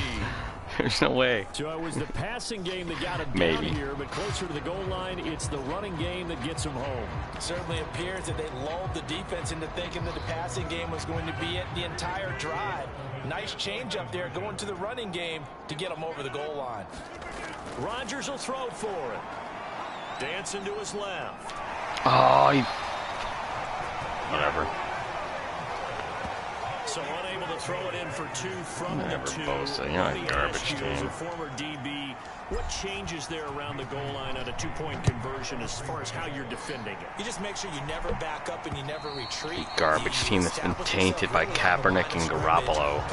Speaker 3: There's no way.
Speaker 2: So it was the passing game that got him
Speaker 3: Maybe.
Speaker 2: down here, but closer to the goal line, it's the running game that gets him home.
Speaker 4: It certainly appears that they lulled the defense into thinking that the passing game was going to be it the entire drive. Nice change up there going to the running game to get him over the goal line.
Speaker 2: Rodgers will throw for it. Dancing to his left.
Speaker 3: Oh, whatever.
Speaker 2: So unable to throw it in for 2 from
Speaker 3: Whatever,
Speaker 2: the 2.
Speaker 3: Bosa, you're not a
Speaker 2: Let me
Speaker 3: garbage
Speaker 2: ask you,
Speaker 3: team.
Speaker 2: as a former DB, what changes there around the goal line on a 2-point conversion as far as how you're defending it?
Speaker 4: You just make sure you never back up and you never retreat.
Speaker 3: Garbage team that's been tainted by Kaepernick and Garoppolo.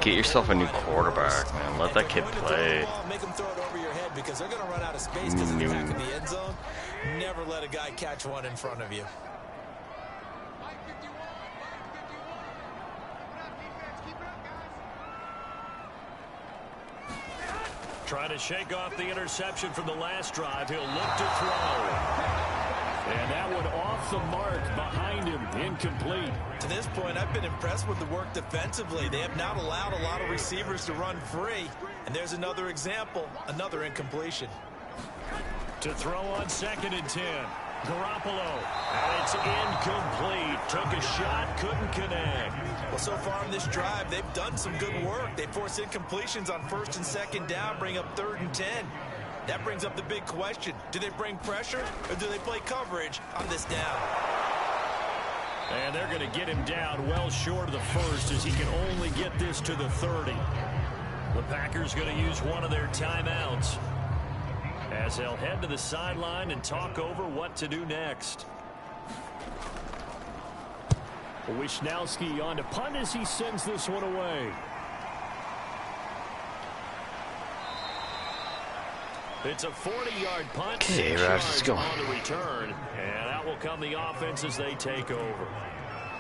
Speaker 3: Get yourself a new quarterback, man. Let that kid play.
Speaker 4: Make them throw it over your head because they're going to run out of space because of the back of the end zone. Never let a guy catch one in front of you.
Speaker 2: Trying to shake off the interception from the last drive. He'll look to throw. And that one off the mark behind him. Incomplete.
Speaker 4: To this point, I've been impressed with the work defensively. They have not allowed a lot of receivers to run free. And there's another example, another incompletion.
Speaker 2: To throw on 2nd and 10. Garoppolo. And it's incomplete. Took a shot, couldn't connect.
Speaker 4: Well, so far on this drive, they've done some good work. They force incompletions on 1st and 2nd down, bring up 3rd and 10. That brings up the big question. Do they bring pressure or do they play coverage on this down?
Speaker 2: And they're going to get him down well short of the 1st as he can only get this to the 30. The Packers going to use one of their timeouts as they'll head to the sideline and talk over what to do next. Wisnowski on to punt as he sends this one away. It's a 40-yard punt.
Speaker 3: Okay, Rodgers, let's go.
Speaker 2: On the return, and out will come the offense as they take over.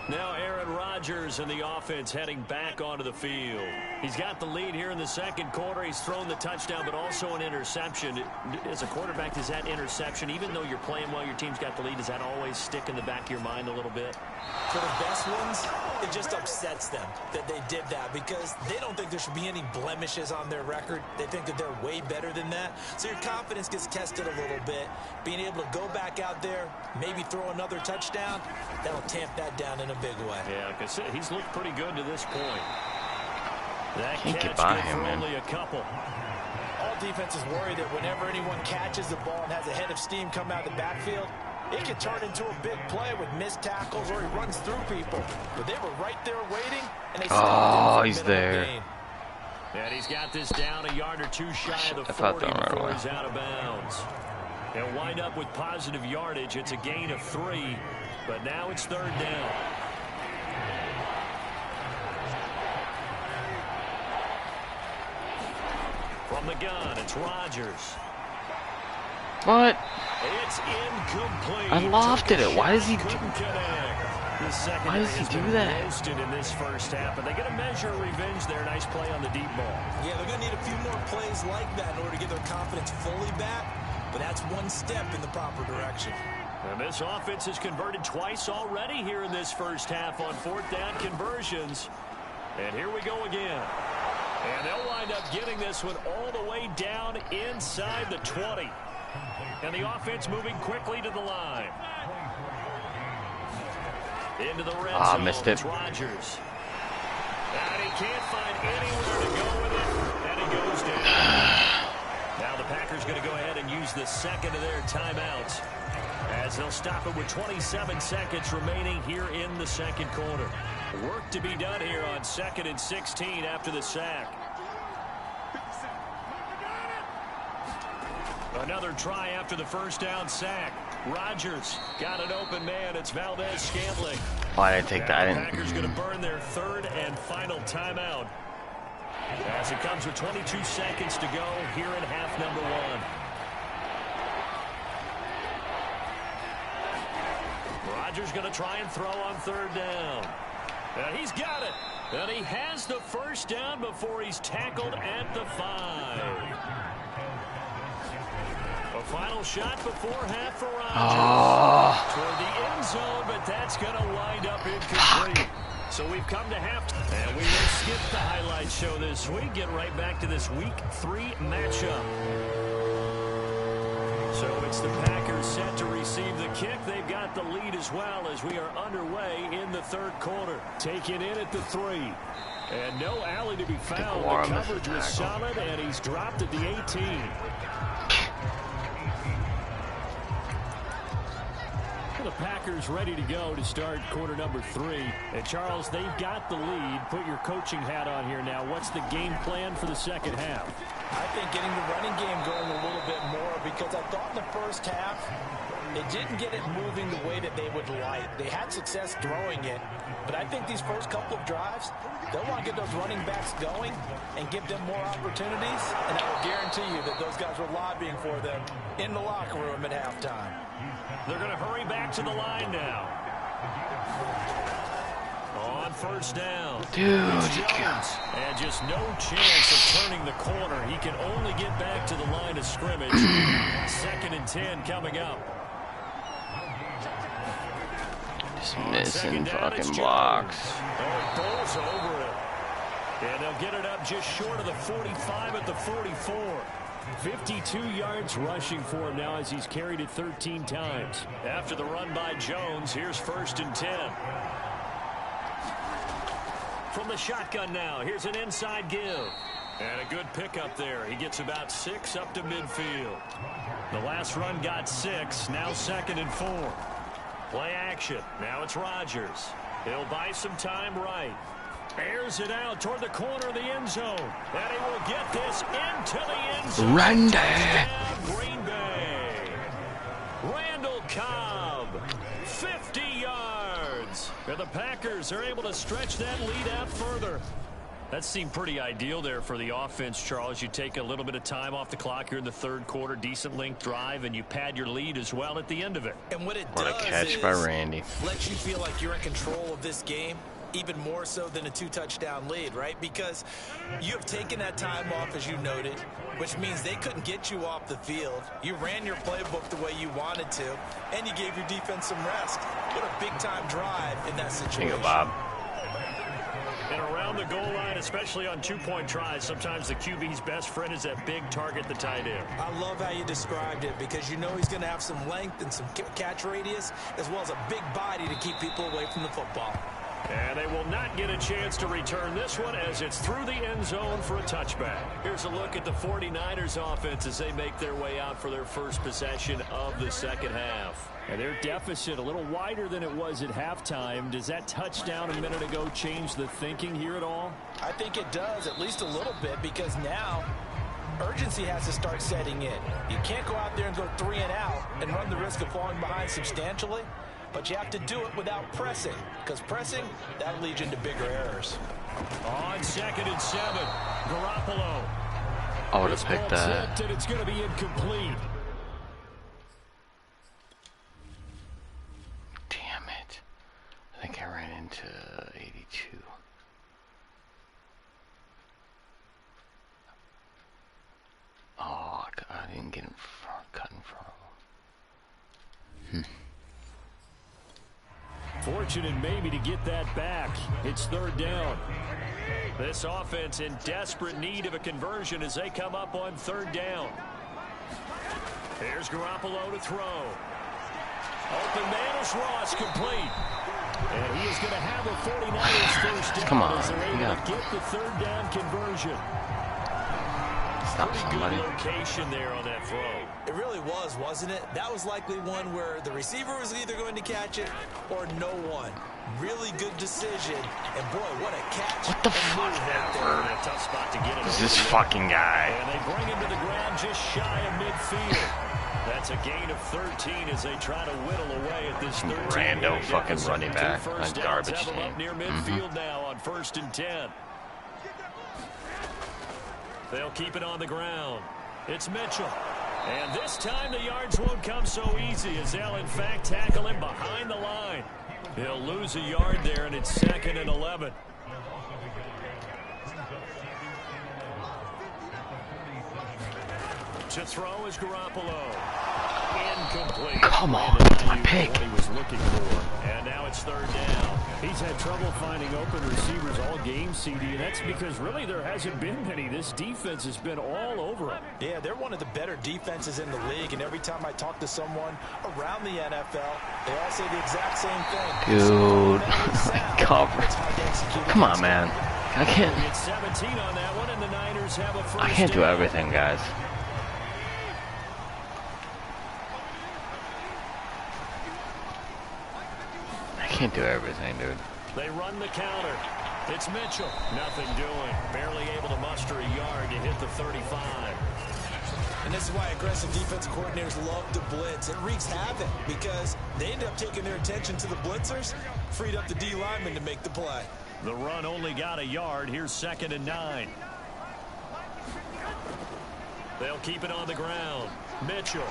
Speaker 2: Now Aaron Rodgers and the offense heading back onto the field. He's got the lead here in the 2nd quarter. He's thrown the touchdown, but also an interception. As a quarterback, does that interception, even though you're playing well, your team's got the lead, does that always stick in the back of your mind a little bit?
Speaker 4: For the best ones, it just upsets them that they did that because they don't think there should be any blemishes on their record. They think that they're way better than that. So your confidence gets tested a little bit. Being able to go back out there, maybe throw another touchdown, that'll tamp that down in a big way.
Speaker 2: Yeah, like I said, he's looked pretty good to this point. That
Speaker 3: Can't
Speaker 2: catch
Speaker 3: get by
Speaker 2: good
Speaker 3: him,
Speaker 2: for
Speaker 3: man.
Speaker 2: only a couple.
Speaker 4: All defenses worry that whenever anyone catches the ball and has a head of steam come out of the backfield, it can turn into a big play with missed tackles or he runs through people. But they were right there waiting, and they stopped him.
Speaker 3: He's there.
Speaker 2: And he's got this down a yard or two shy of the 40
Speaker 3: thought that right
Speaker 2: before
Speaker 3: away.
Speaker 2: he's out of bounds. They'll wind up with positive yardage. It's a gain of 3, but now it's 3rd down. From the gun, it's Rodgers.
Speaker 3: What?
Speaker 2: It's incomplete.
Speaker 3: I lofted it. Why does he do?
Speaker 2: Why
Speaker 3: does he do that?
Speaker 2: Roasted in this first half, but they're going to measure revenge there. Nice play on the deep ball.
Speaker 4: Yeah, they're going to need a few more plays like that in order to get their confidence fully back, but that's one step in the proper direction.
Speaker 2: And this offense has converted twice already here in this first half on 4th down conversions. And here we go again. And they'll wind up getting this one all the way down inside the 20. And the offense moving quickly to the line. Into the red zone.
Speaker 3: Missed it.
Speaker 2: It's Rodgers. And he can't find anywhere to go with it. And he goes down. Now the Packers going to go ahead and use the second of their timeouts, as they'll stop it with 27 seconds remaining here in the second quarter. Work to be done here on 2nd and 16 after the sack. Another try after the first down sack. Rodgers got an open man. It's Valdez-Scantling.
Speaker 3: Why did I take that? I
Speaker 2: The
Speaker 3: didn't.
Speaker 2: Packers going to burn their 3rd and final timeout, as it comes with 22 seconds to go here in half number 1. Rodgers going to try and throw on 3rd down. And he's got it. And he has the first down before he's tackled at the 5. A final shot before half for Rodgers. Toward the end zone, but that's going to wind up incomplete. So we've come to half, and we will skip the highlight show this week. Get right back to this Week 3 matchup. So it's the Packers set to receive the kick. They've got the lead as well as we are underway in the 3rd quarter. Taken in at the 3. And no alley to be found. The coverage was solid, and he's dropped at the 18. The Packers ready to go to start quarter number 3. And Charles, they've got the lead. Put your coaching hat on here now. What's the game plan for the second half?
Speaker 4: I think getting the running game going a little bit more, because I thought in the first half they didn't get it moving the way that they would like. They had success throwing it, but I think these first couple of drives, they'll want to get those running backs going and give them more opportunities, and I will guarantee you that those guys were lobbying for them in the locker room at halftime.
Speaker 2: They're going to hurry back to the line now. On 1st down.
Speaker 3: Dude,
Speaker 2: and just no chance of turning the corner. He can only get back to the line of scrimmage. 2nd and 10 coming up.
Speaker 3: just missing fucking blocks.
Speaker 2: Oh, goes over it. And they'll get it up just short of the 45 at the 44. 52 yards rushing for him now as he's carried it 13 times. After the run by Jones, here's 1st and 10. From the shotgun now, here's an inside give. And a good pickup there. He gets about 6 up to midfield. The last run got 6, now 2nd and 4. Play action. Now it's Rodgers. He'll buy some time right. Airs it out toward the corner of the end zone. And he will get this into the end zone.
Speaker 3: Randy.
Speaker 2: Touchdown, Green Bay. Randall Cobb, 50 yards. And the Packers are able to stretch that lead out further. That seemed pretty ideal there for the offense, Charles. You take a little bit of time off the clock here in the 3rd quarter, decent length drive, and you pad your lead as well at the end of it.
Speaker 4: And what it
Speaker 3: What a
Speaker 4: does
Speaker 3: catch
Speaker 4: is
Speaker 3: by Randy.
Speaker 4: lets you feel like you're in control of this game, even more so than a 2-touchdown lead, right? Because you have taken that time off, as you noted, which means they couldn't get you off the field. You ran your playbook the way you wanted to, and you gave your defense some rest. What a big-time drive in that situation.
Speaker 3: There you go, Bob.
Speaker 2: And around the goal line, especially on two-point tries, sometimes the QB's best friend is that big target, the tight end.
Speaker 4: I love how you described it because you know he's going to have some length and some catch radius as well as a big body to keep people away from the football.
Speaker 2: And they will not get a chance to return this one as it's through the end zone for a touchback. Here's a look at the 49ers offense as they make their way out for their first possession of the second half.
Speaker 5: And their deficit a little wider than it was at halftime. Does that touchdown a minute ago change the thinking here at all?
Speaker 4: I think it does, at least a little bit, because now urgency has to start setting in. You can't go out there and go 3 and out and run the risk of falling behind substantially, but you have to do it without pressing, because pressing, that leads you into bigger errors.
Speaker 2: On 2nd and 7, Garoppolo.
Speaker 3: I would have picked that.
Speaker 5: And it's going to be incomplete.
Speaker 3: Damn it. I think I ran into 82. Oh, I didn't get in front, cut in front.
Speaker 5: Fortunate maybe to get that back. It's 3rd down.
Speaker 2: This offense in desperate need of a conversion as they come up on 3rd down. Here's Garoppolo to throw. Open man is Ross, complete.
Speaker 5: And he is going to have a 49ers first down.
Speaker 3: Come on,
Speaker 5: as they're able
Speaker 3: yeah.
Speaker 5: to get the 3rd down conversion.
Speaker 3: Stop somebody.
Speaker 2: Good location there on that throw.
Speaker 4: It really was, wasn't it? That was likely one where the receiver was either going to catch it or no one. Really good decision. And boy, what a catch.
Speaker 3: What the fuck ever?
Speaker 2: A tough spot to get it.
Speaker 3: Who's this fucking guy?
Speaker 2: And they bring him to the ground just shy of midfield. That's a gain of 13 as they try to whittle away at this 13.
Speaker 3: Rando fucking running back.
Speaker 2: A
Speaker 3: A garbage
Speaker 2: team.
Speaker 3: team.
Speaker 2: Up near midfield now on 1st and 10. They'll keep it on the ground. It's Mitchell. And this time the yards won't come so easy as they'll in fact tackle him behind the line. He'll lose a yard there, and it's 2nd and 11. To throw is Garoppolo. Incomplete.
Speaker 3: Come on, it's my pick.
Speaker 2: What he was looking for. And now it's 3rd down.
Speaker 5: He's had trouble finding open receivers all game, CD, and that's because really there hasn't been many. This defense has been all over him.
Speaker 4: Yeah, they're one of the better defenses in the league, and every time I talk to someone around the NFL, they all say the exact same thing.
Speaker 3: Dude, cover. Come on, man. I can't.
Speaker 2: It's 17 on that one, and the Niners have a first
Speaker 3: I can't do
Speaker 2: down.
Speaker 3: everything, guys. I can't do everything, dude.
Speaker 2: They run the counter. It's Mitchell. Nothing doing. Barely able to muster a yard to hit the 35.
Speaker 4: And this is why aggressive defense coordinators love to blitz. It wreaks havoc because they end up taking their attention to the blitzers, freed up the D lineman to make the play.
Speaker 2: The run only got a yard. Here's 2nd and 9. They'll keep it on the ground. Mitchell.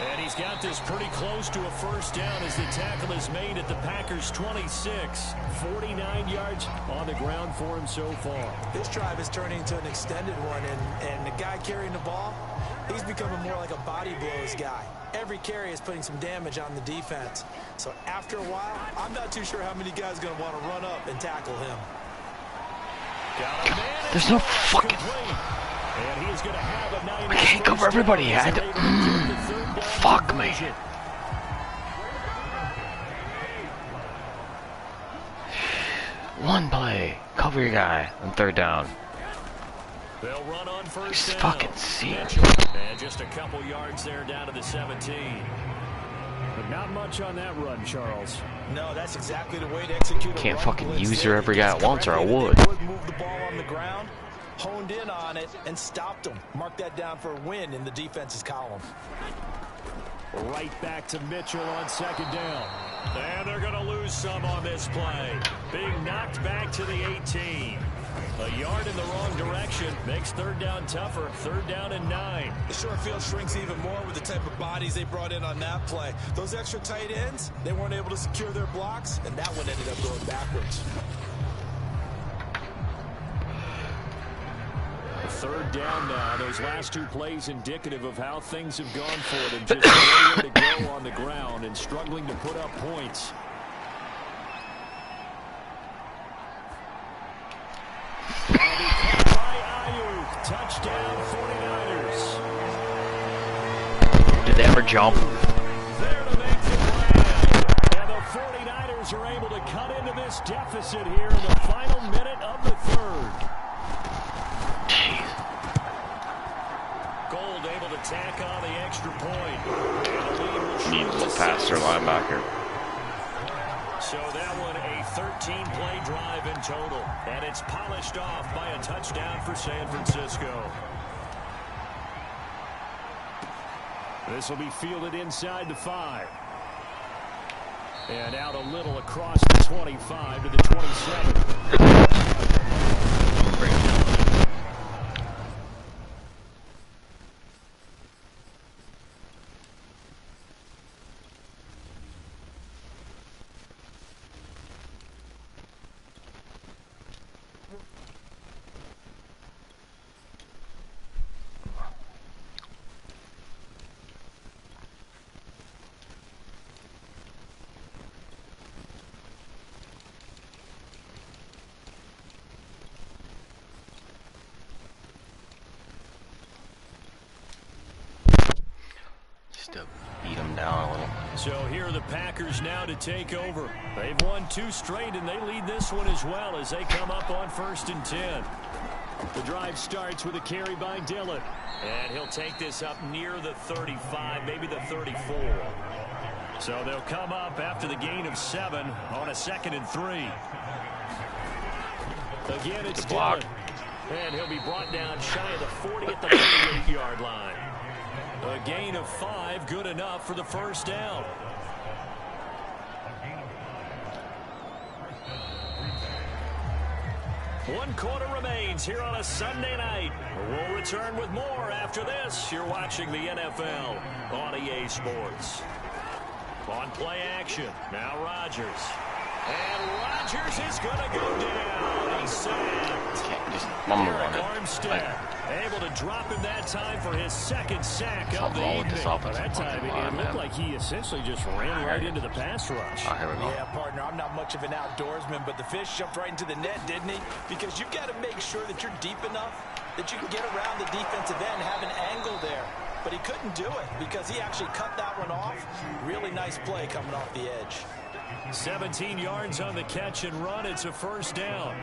Speaker 2: And he's got this pretty close to a first down as the tackle is made at the Packers' 26. 49 yards on the ground for him so far.
Speaker 4: This drive is turning into an extended one, and the guy carrying the ball, he's becoming more like a body blows guy. Every carry is putting some damage on the defense. So after a while, I'm not too sure how many guys are going to want to run up and tackle him.
Speaker 3: There's no fucking...
Speaker 2: And he's going to have a
Speaker 3: I can't cover everybody. I had to... Fuck me. One play. Cover your guy on 3rd down.
Speaker 2: They'll run on first
Speaker 3: Just
Speaker 2: down.
Speaker 3: fucking see it.
Speaker 2: And just a couple yards there down to the 17.
Speaker 5: But not much on that run, Charles.
Speaker 4: No, that's exactly the way to execute a
Speaker 3: Can't
Speaker 4: run
Speaker 3: fucking
Speaker 4: blitz
Speaker 3: use
Speaker 4: there.
Speaker 3: her every guy at once or I
Speaker 4: They
Speaker 3: would.
Speaker 4: move the ball on the ground, honed in on it, and stopped them. Mark that down for a win in the defense's column.
Speaker 5: Right back to Mitchell on 2nd down.
Speaker 2: And they're going to lose some on this play. Being knocked back to the 18. A yard in the wrong direction makes 3rd down tougher. 3rd down and 9.
Speaker 4: The short field shrinks even more with the type of bodies they brought in on that play. Those extra tight ends, they weren't able to secure their blocks, and that one ended up going backwards.
Speaker 5: 3rd down now. Those last 2 plays indicative of how things have gone for them. Just nowhere to go on the ground and struggling to put up points. touchdown 49ers.
Speaker 3: Did they ever jump?
Speaker 5: There to make the grab. And the 49ers are able to cut into this deficit here in the final minute of the third.
Speaker 3: Jeez.
Speaker 5: Gold able to tack on the extra point. And the lead will shoot
Speaker 3: Needs
Speaker 5: to
Speaker 3: to pass their
Speaker 5: 6.
Speaker 3: linebacker.
Speaker 5: So that one a 13-play drive in total. And it's polished off by a touchdown for San Francisco. This will be fielded inside the 5. And out a little across the 25 to the 27.
Speaker 3: To beat them down a little.
Speaker 5: So here are the Packers now to take over. They've won 2 straight, and they lead this one as well as they come up on 1st and 10. The drive starts with a carry by Dillon. And he'll take this up near the 35, maybe the 34. So they'll come up after the gain of 7 on a 2nd and 3. Again, it's Dillon. And he'll be brought down shy of the 40 at the 38-yard line. A gain of 5, good enough for the first down. One quarter remains here on a Sunday night. We'll return with more after this. You're watching the NFL on EA Sports. On play action, now Rodgers. And Rodgers is going to go down. He's sacked. Eric Armstead able to him that time for his 2nd sack of the evening. That time it looked like he essentially just ran right into the pass rush.
Speaker 3: Oh, here we go.
Speaker 4: Yeah, partner, I'm not much of an outdoorsman, but the fish jumped right into the net, didn't he? Because you've got to make sure that you're deep enough that you can get around the defensive end, have an angle there. But he couldn't do it because he actually cut that one off. Really nice play coming off the edge.
Speaker 5: 17 yards on the catch and run. It's a first down.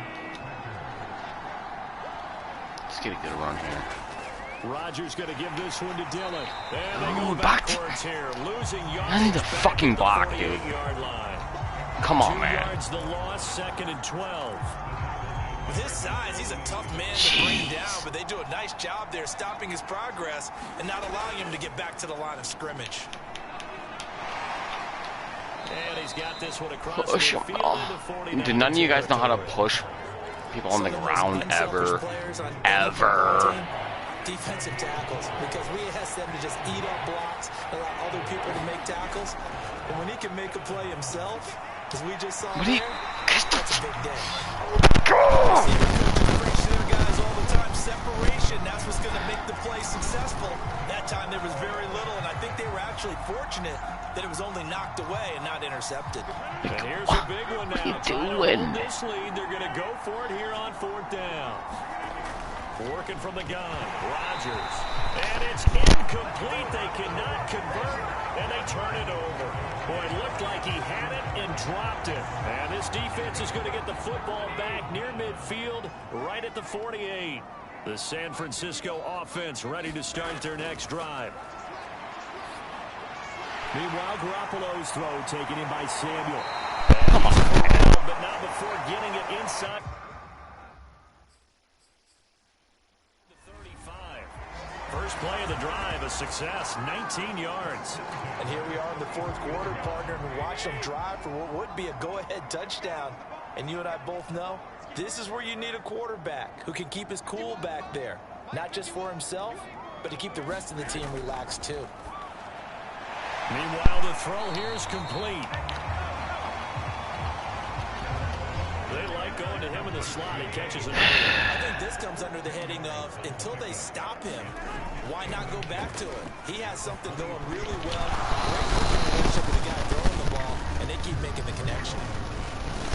Speaker 3: Let's get a good run here.
Speaker 5: Rodgers going to give this one to Dillon. And they go backwards here, losing yards.
Speaker 3: I need the fucking block, dude.
Speaker 5: Line.
Speaker 3: Come on,
Speaker 5: 2
Speaker 3: man.
Speaker 5: yards the loss, 2nd and 12.
Speaker 4: With his size, he's a tough man to bring down, but they do a nice job there stopping his progress and not allowing him to get back to the line of scrimmage.
Speaker 5: And he's got this one across
Speaker 3: Push
Speaker 5: the
Speaker 3: him.
Speaker 5: field
Speaker 3: Oh. Do none of you guys know how to push people on the ground ever? Ever.
Speaker 4: Defensive tackles, because we ask them to just eat up blocks, allow other people to make tackles. And when he can make a play himself, as we just saw there, that's a big day. Guys all the time, separation, that's what's going to make the play successful. That time there was very little, and I think they were actually fortunate that it was only knocked away and not intercepted.
Speaker 5: And here's a big one now.
Speaker 3: What are you
Speaker 5: Trying to
Speaker 3: doing?
Speaker 5: hold this lead, they're going to go for it here on 4th down. Working from the gun, Rodgers. And it's incomplete. They cannot convert, and they turn it over. Boy, it looked like he had it and dropped it. And this defense is going to get the football back near midfield, right at the 48. The San Francisco offense ready to start their next drive. Meanwhile, Garoppolo's throw taken in by Samuel.
Speaker 3: Come on.
Speaker 5: But not before getting it inside. First play of the drive, a success, 19 yards.
Speaker 4: And here we are in the 4th quarter, partner, and watch them drive for what would be a go-ahead touchdown. And you and I both know this is where you need a quarterback who can keep his cool back there, not just for himself, but to keep the rest of the team relaxed too.
Speaker 5: Meanwhile, the throw here is complete. They like going to him in the slot. He catches it.
Speaker 4: I think this comes under the heading of, until they stop him, why not go back to it? He has something going really well. Great relationship with the guy throwing the ball, and they keep making the connection.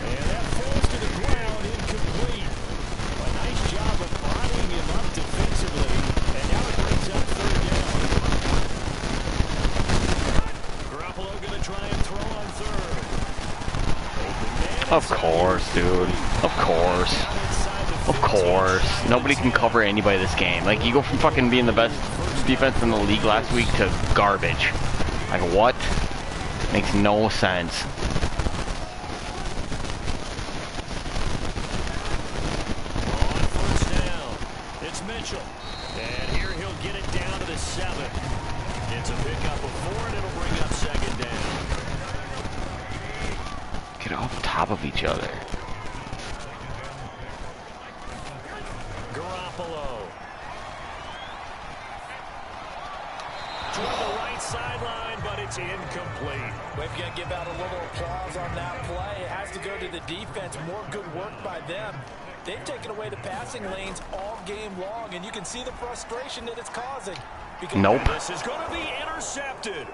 Speaker 5: And that falls to the ground, incomplete. A nice job of bodying him up defensively.
Speaker 3: Of course, dude. Of course. Of course. Nobody can cover anybody this game. Like, you go from fucking being the best defense in the league last week to garbage. Like, what? Makes no sense.
Speaker 5: On first down, it's Mitchell. And here he'll get it down to the 7. It's a pickup of 4, and it'll bring up second down.
Speaker 3: Get off top of each other.
Speaker 5: Garoppolo. Toward the right sideline, but it's incomplete.
Speaker 4: We're going to give out a little applause on that play. It has to go to the defense. More good work by them. They've taken away the passing lanes all game long, and you can see the frustration that it's causing.
Speaker 3: Nope.
Speaker 5: This is going to be intercepted.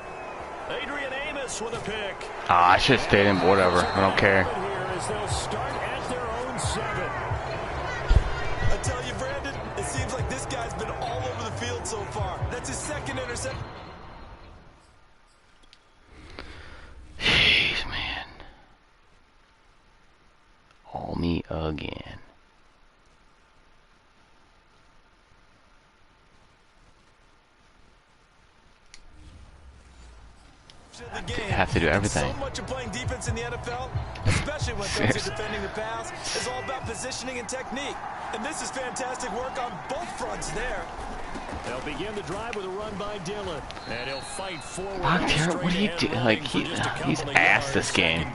Speaker 5: Adrian Amos with a pick.
Speaker 3: Ah, I should have stayed in, but whatever. I don't care.
Speaker 5: Here as they'll start at their own 7.
Speaker 6: I tell you, Brandon, it seems like this guy's been all over the field so far. That's his second interception.
Speaker 3: Jeez, man. All me again. Have to do everything.
Speaker 6: So much of playing defense in the NFL, especially when those are defending the pass, is all about positioning and technique. And this is fantastic work on both fronts there.
Speaker 5: They'll begin the drive with a run by Dillon, and he'll fight forward.
Speaker 3: What are you doing? Like, he's ass this game.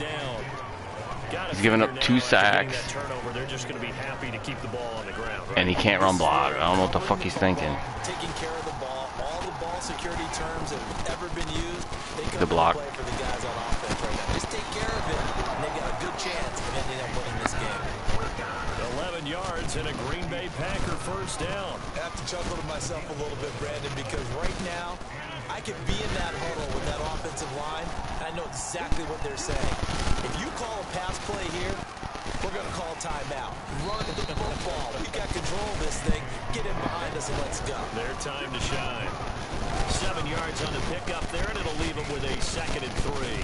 Speaker 3: He's given up 2 sacks.
Speaker 5: They're just going to be happy to keep the ball on the ground.
Speaker 3: And he can't run block. I don't know what the fuck he's thinking.
Speaker 6: Taking care of the ball, all the ball security terms that have ever been used, they come
Speaker 3: The block.
Speaker 6: to play for the guys on offense right now. Just take care of it, and they got a good chance of ending up winning this game.
Speaker 5: 11 yards and a Green Bay Packer first down.
Speaker 6: I have to chuckle to myself a little bit, Brandon, because right now, I could be in that huddle with that offensive line, and I know exactly what they're saying. If you call a pass play here, we're going to call timeout. Run the football. We've got control of this thing. Get in behind us and let's go.
Speaker 5: Their time to shine. 7 yards on the pickup there, and it'll leave them with a 2nd and 3.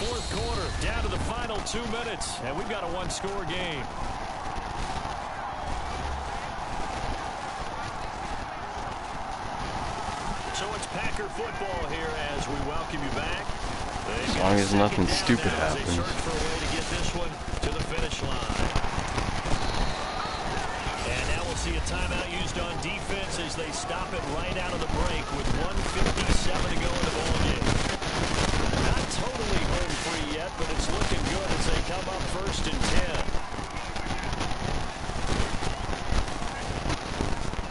Speaker 5: Fourth quarter, down to the final 2 minutes, and we've got a 1-score game. So it's Packer football here as we welcome you back.
Speaker 3: As long as nothing stupid happens.
Speaker 5: They search for a way to get this one to the finish line. And now we'll see a timeout used on defense as they stop it right out of the break with 1:57 to go in the ballgame. Not totally home free yet, but it's looking good as they come up 1st and 10.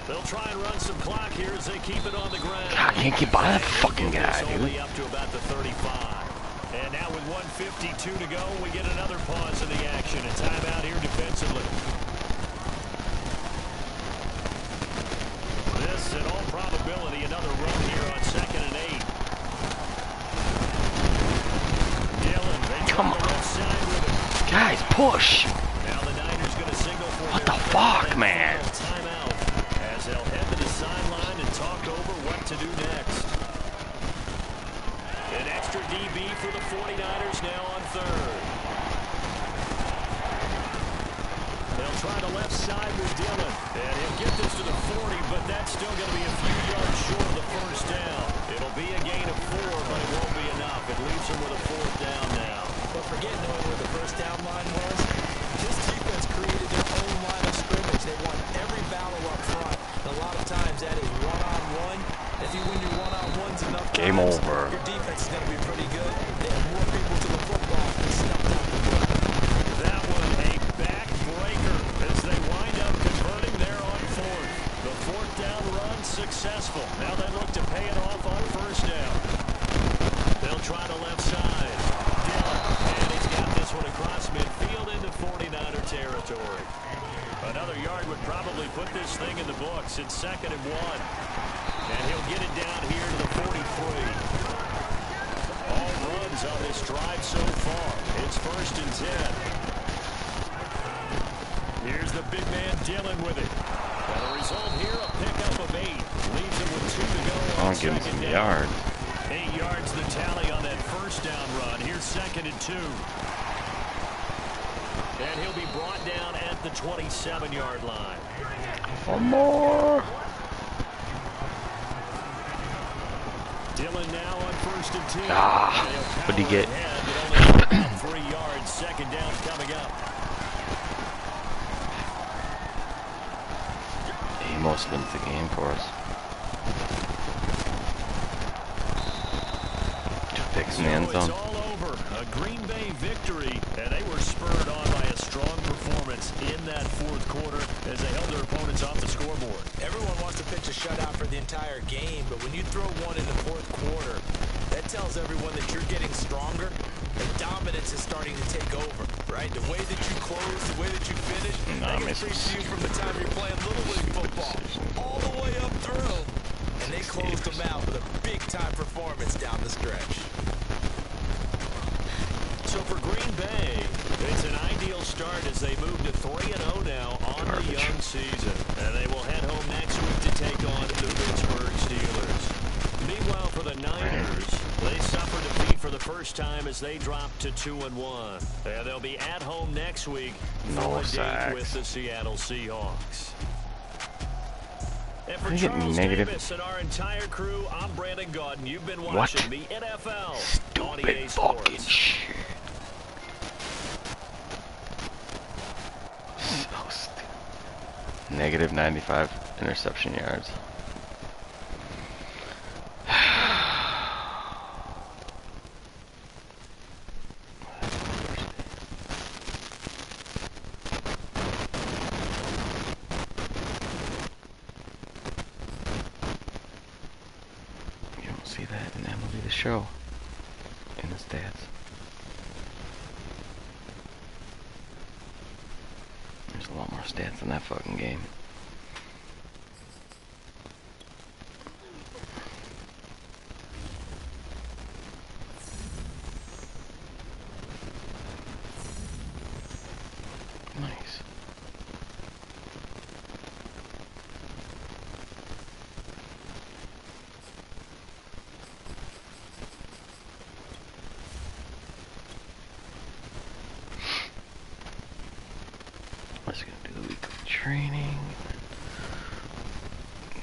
Speaker 5: They'll try and run some clock here as they keep it on the ground.
Speaker 3: God, I can't get by that fucking guy, dude.
Speaker 5: Only up to about the 35. And now with 1:52 to go, we get another pause in the action. A timeout here defensively. This, in all probability, another run here on 2nd and 8. Dillon, they come on the left side with it.
Speaker 3: Guys, push.
Speaker 5: Now the Niners going to signal for
Speaker 3: What the fuck, man?
Speaker 5: Timeout as they'll head to the sideline and talk over what to do next. An extra DB for the 49ers now on 3rd. They'll try the left side with Dillon. And he'll get this to the 40, but that's still going to be a few yards short of the first down. It'll be a gain of 4, but it won't be enough. It leaves him with a 4th down now.
Speaker 6: But forget knowing where the first down line was. This defense created their own line of scrimmage. They won every battle up front. And a lot of times that is one-on-one. If you win your one-on-ones enough
Speaker 3: Game
Speaker 6: times,
Speaker 3: over.
Speaker 6: your defense is going to be pretty good. They have more people to the football than snuffed out the book.
Speaker 5: That one a backbreaker as they wind up converting there on 4th. The 4th down run successful. Now they look to pay it off on 1st down. They'll try the left side. Dillon, and he's got this one across midfield into 49er territory. Another yard would probably put this thing in the books. It's 2nd and 1. And he'll get it down here to the 43. All runs on this drive so far. It's 1st and 10. Here's the big man Dillon with it. And the result here, a pickup of 8. Leaves him with 2 to go on
Speaker 3: I'll give him
Speaker 5: 2nd
Speaker 3: some
Speaker 5: down.
Speaker 3: yards.
Speaker 2: 8 yards the tally on that first down run. Here's 2nd and 2. And he'll be brought down at the 27-yard line.
Speaker 3: One more.
Speaker 2: Dillon now on 1st and 10.
Speaker 3: What'd he get?
Speaker 2: 3 yards. 2nd down coming up.
Speaker 3: He most wins the game for us. 2 picks in the end zone.
Speaker 2: It's all over. A Green Bay victory, and they were spurred on by a strong performance in that 4th quarter as they held their opponents off the scoreboard.
Speaker 6: Everyone wants to pitch a shutout for the entire game, but when you throw one in the 4th quarter, that tells everyone that you're getting stronger. The dominance is starting to take over, right? The way that you close, the way that you finish, they can preach to you from the time you're playing Little League football all the way up through. And they closed them out with a big-time performance down the stretch.
Speaker 2: So for Green Bay, it's an ideal start as they move to 3-0 now on the young season. And they will head home next week to take on the Pittsburgh Steelers. Meanwhile, for the Niners, they suffered defeat for the first time as they dropped to 2-1. And they'll be at home next week for a date with the Seattle Seahawks. And for Charles Davis and our entire crew, I'm Brandon Gaudin. You've been watching the NFL on EA Sports.
Speaker 3: Shit. So stupid. Negative 95 interception yards. See that in MLB The Show in the stats. There's a lot more stats in that fucking game. Nice. Let's go do the weekly training.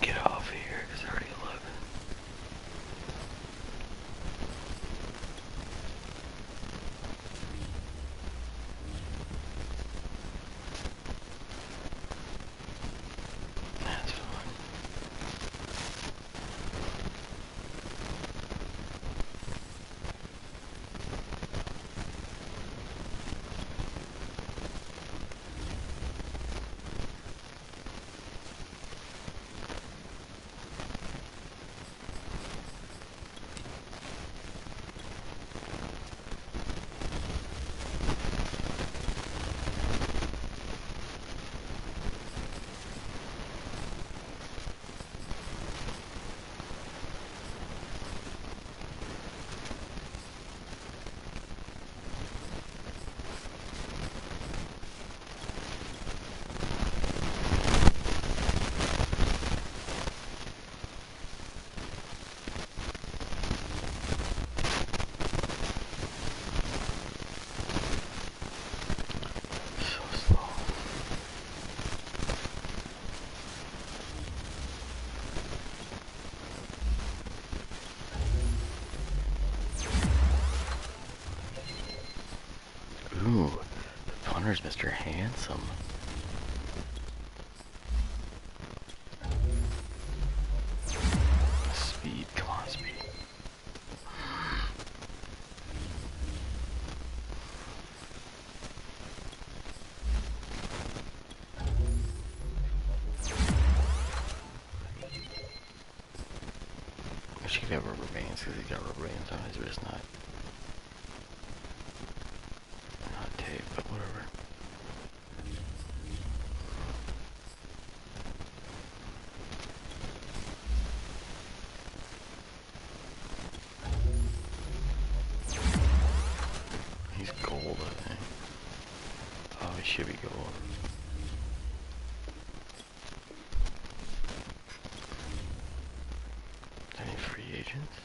Speaker 3: Get off here because it's already 11. That's fine. Ooh, the punter's Mr. Handsome. Speed, come on, speed. I should have rubber bands because he's got rubber bands on his wrist, not tape, but whatever. He's gold, I think. Oh, he should be gold. Any free agents?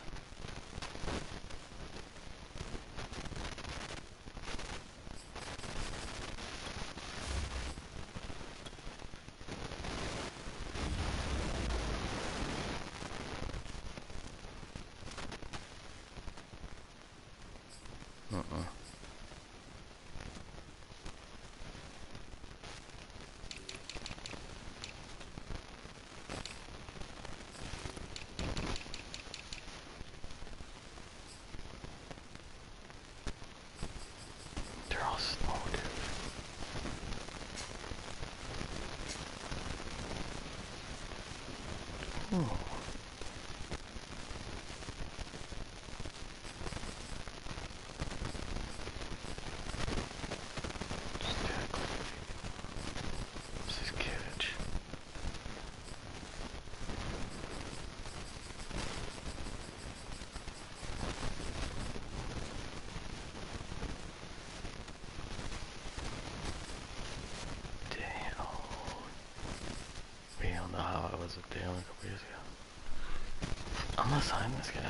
Speaker 3: gonna sign this guy.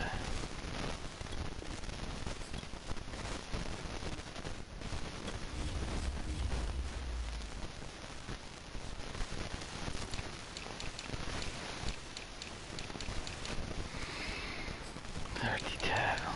Speaker 3: Dirty tackle.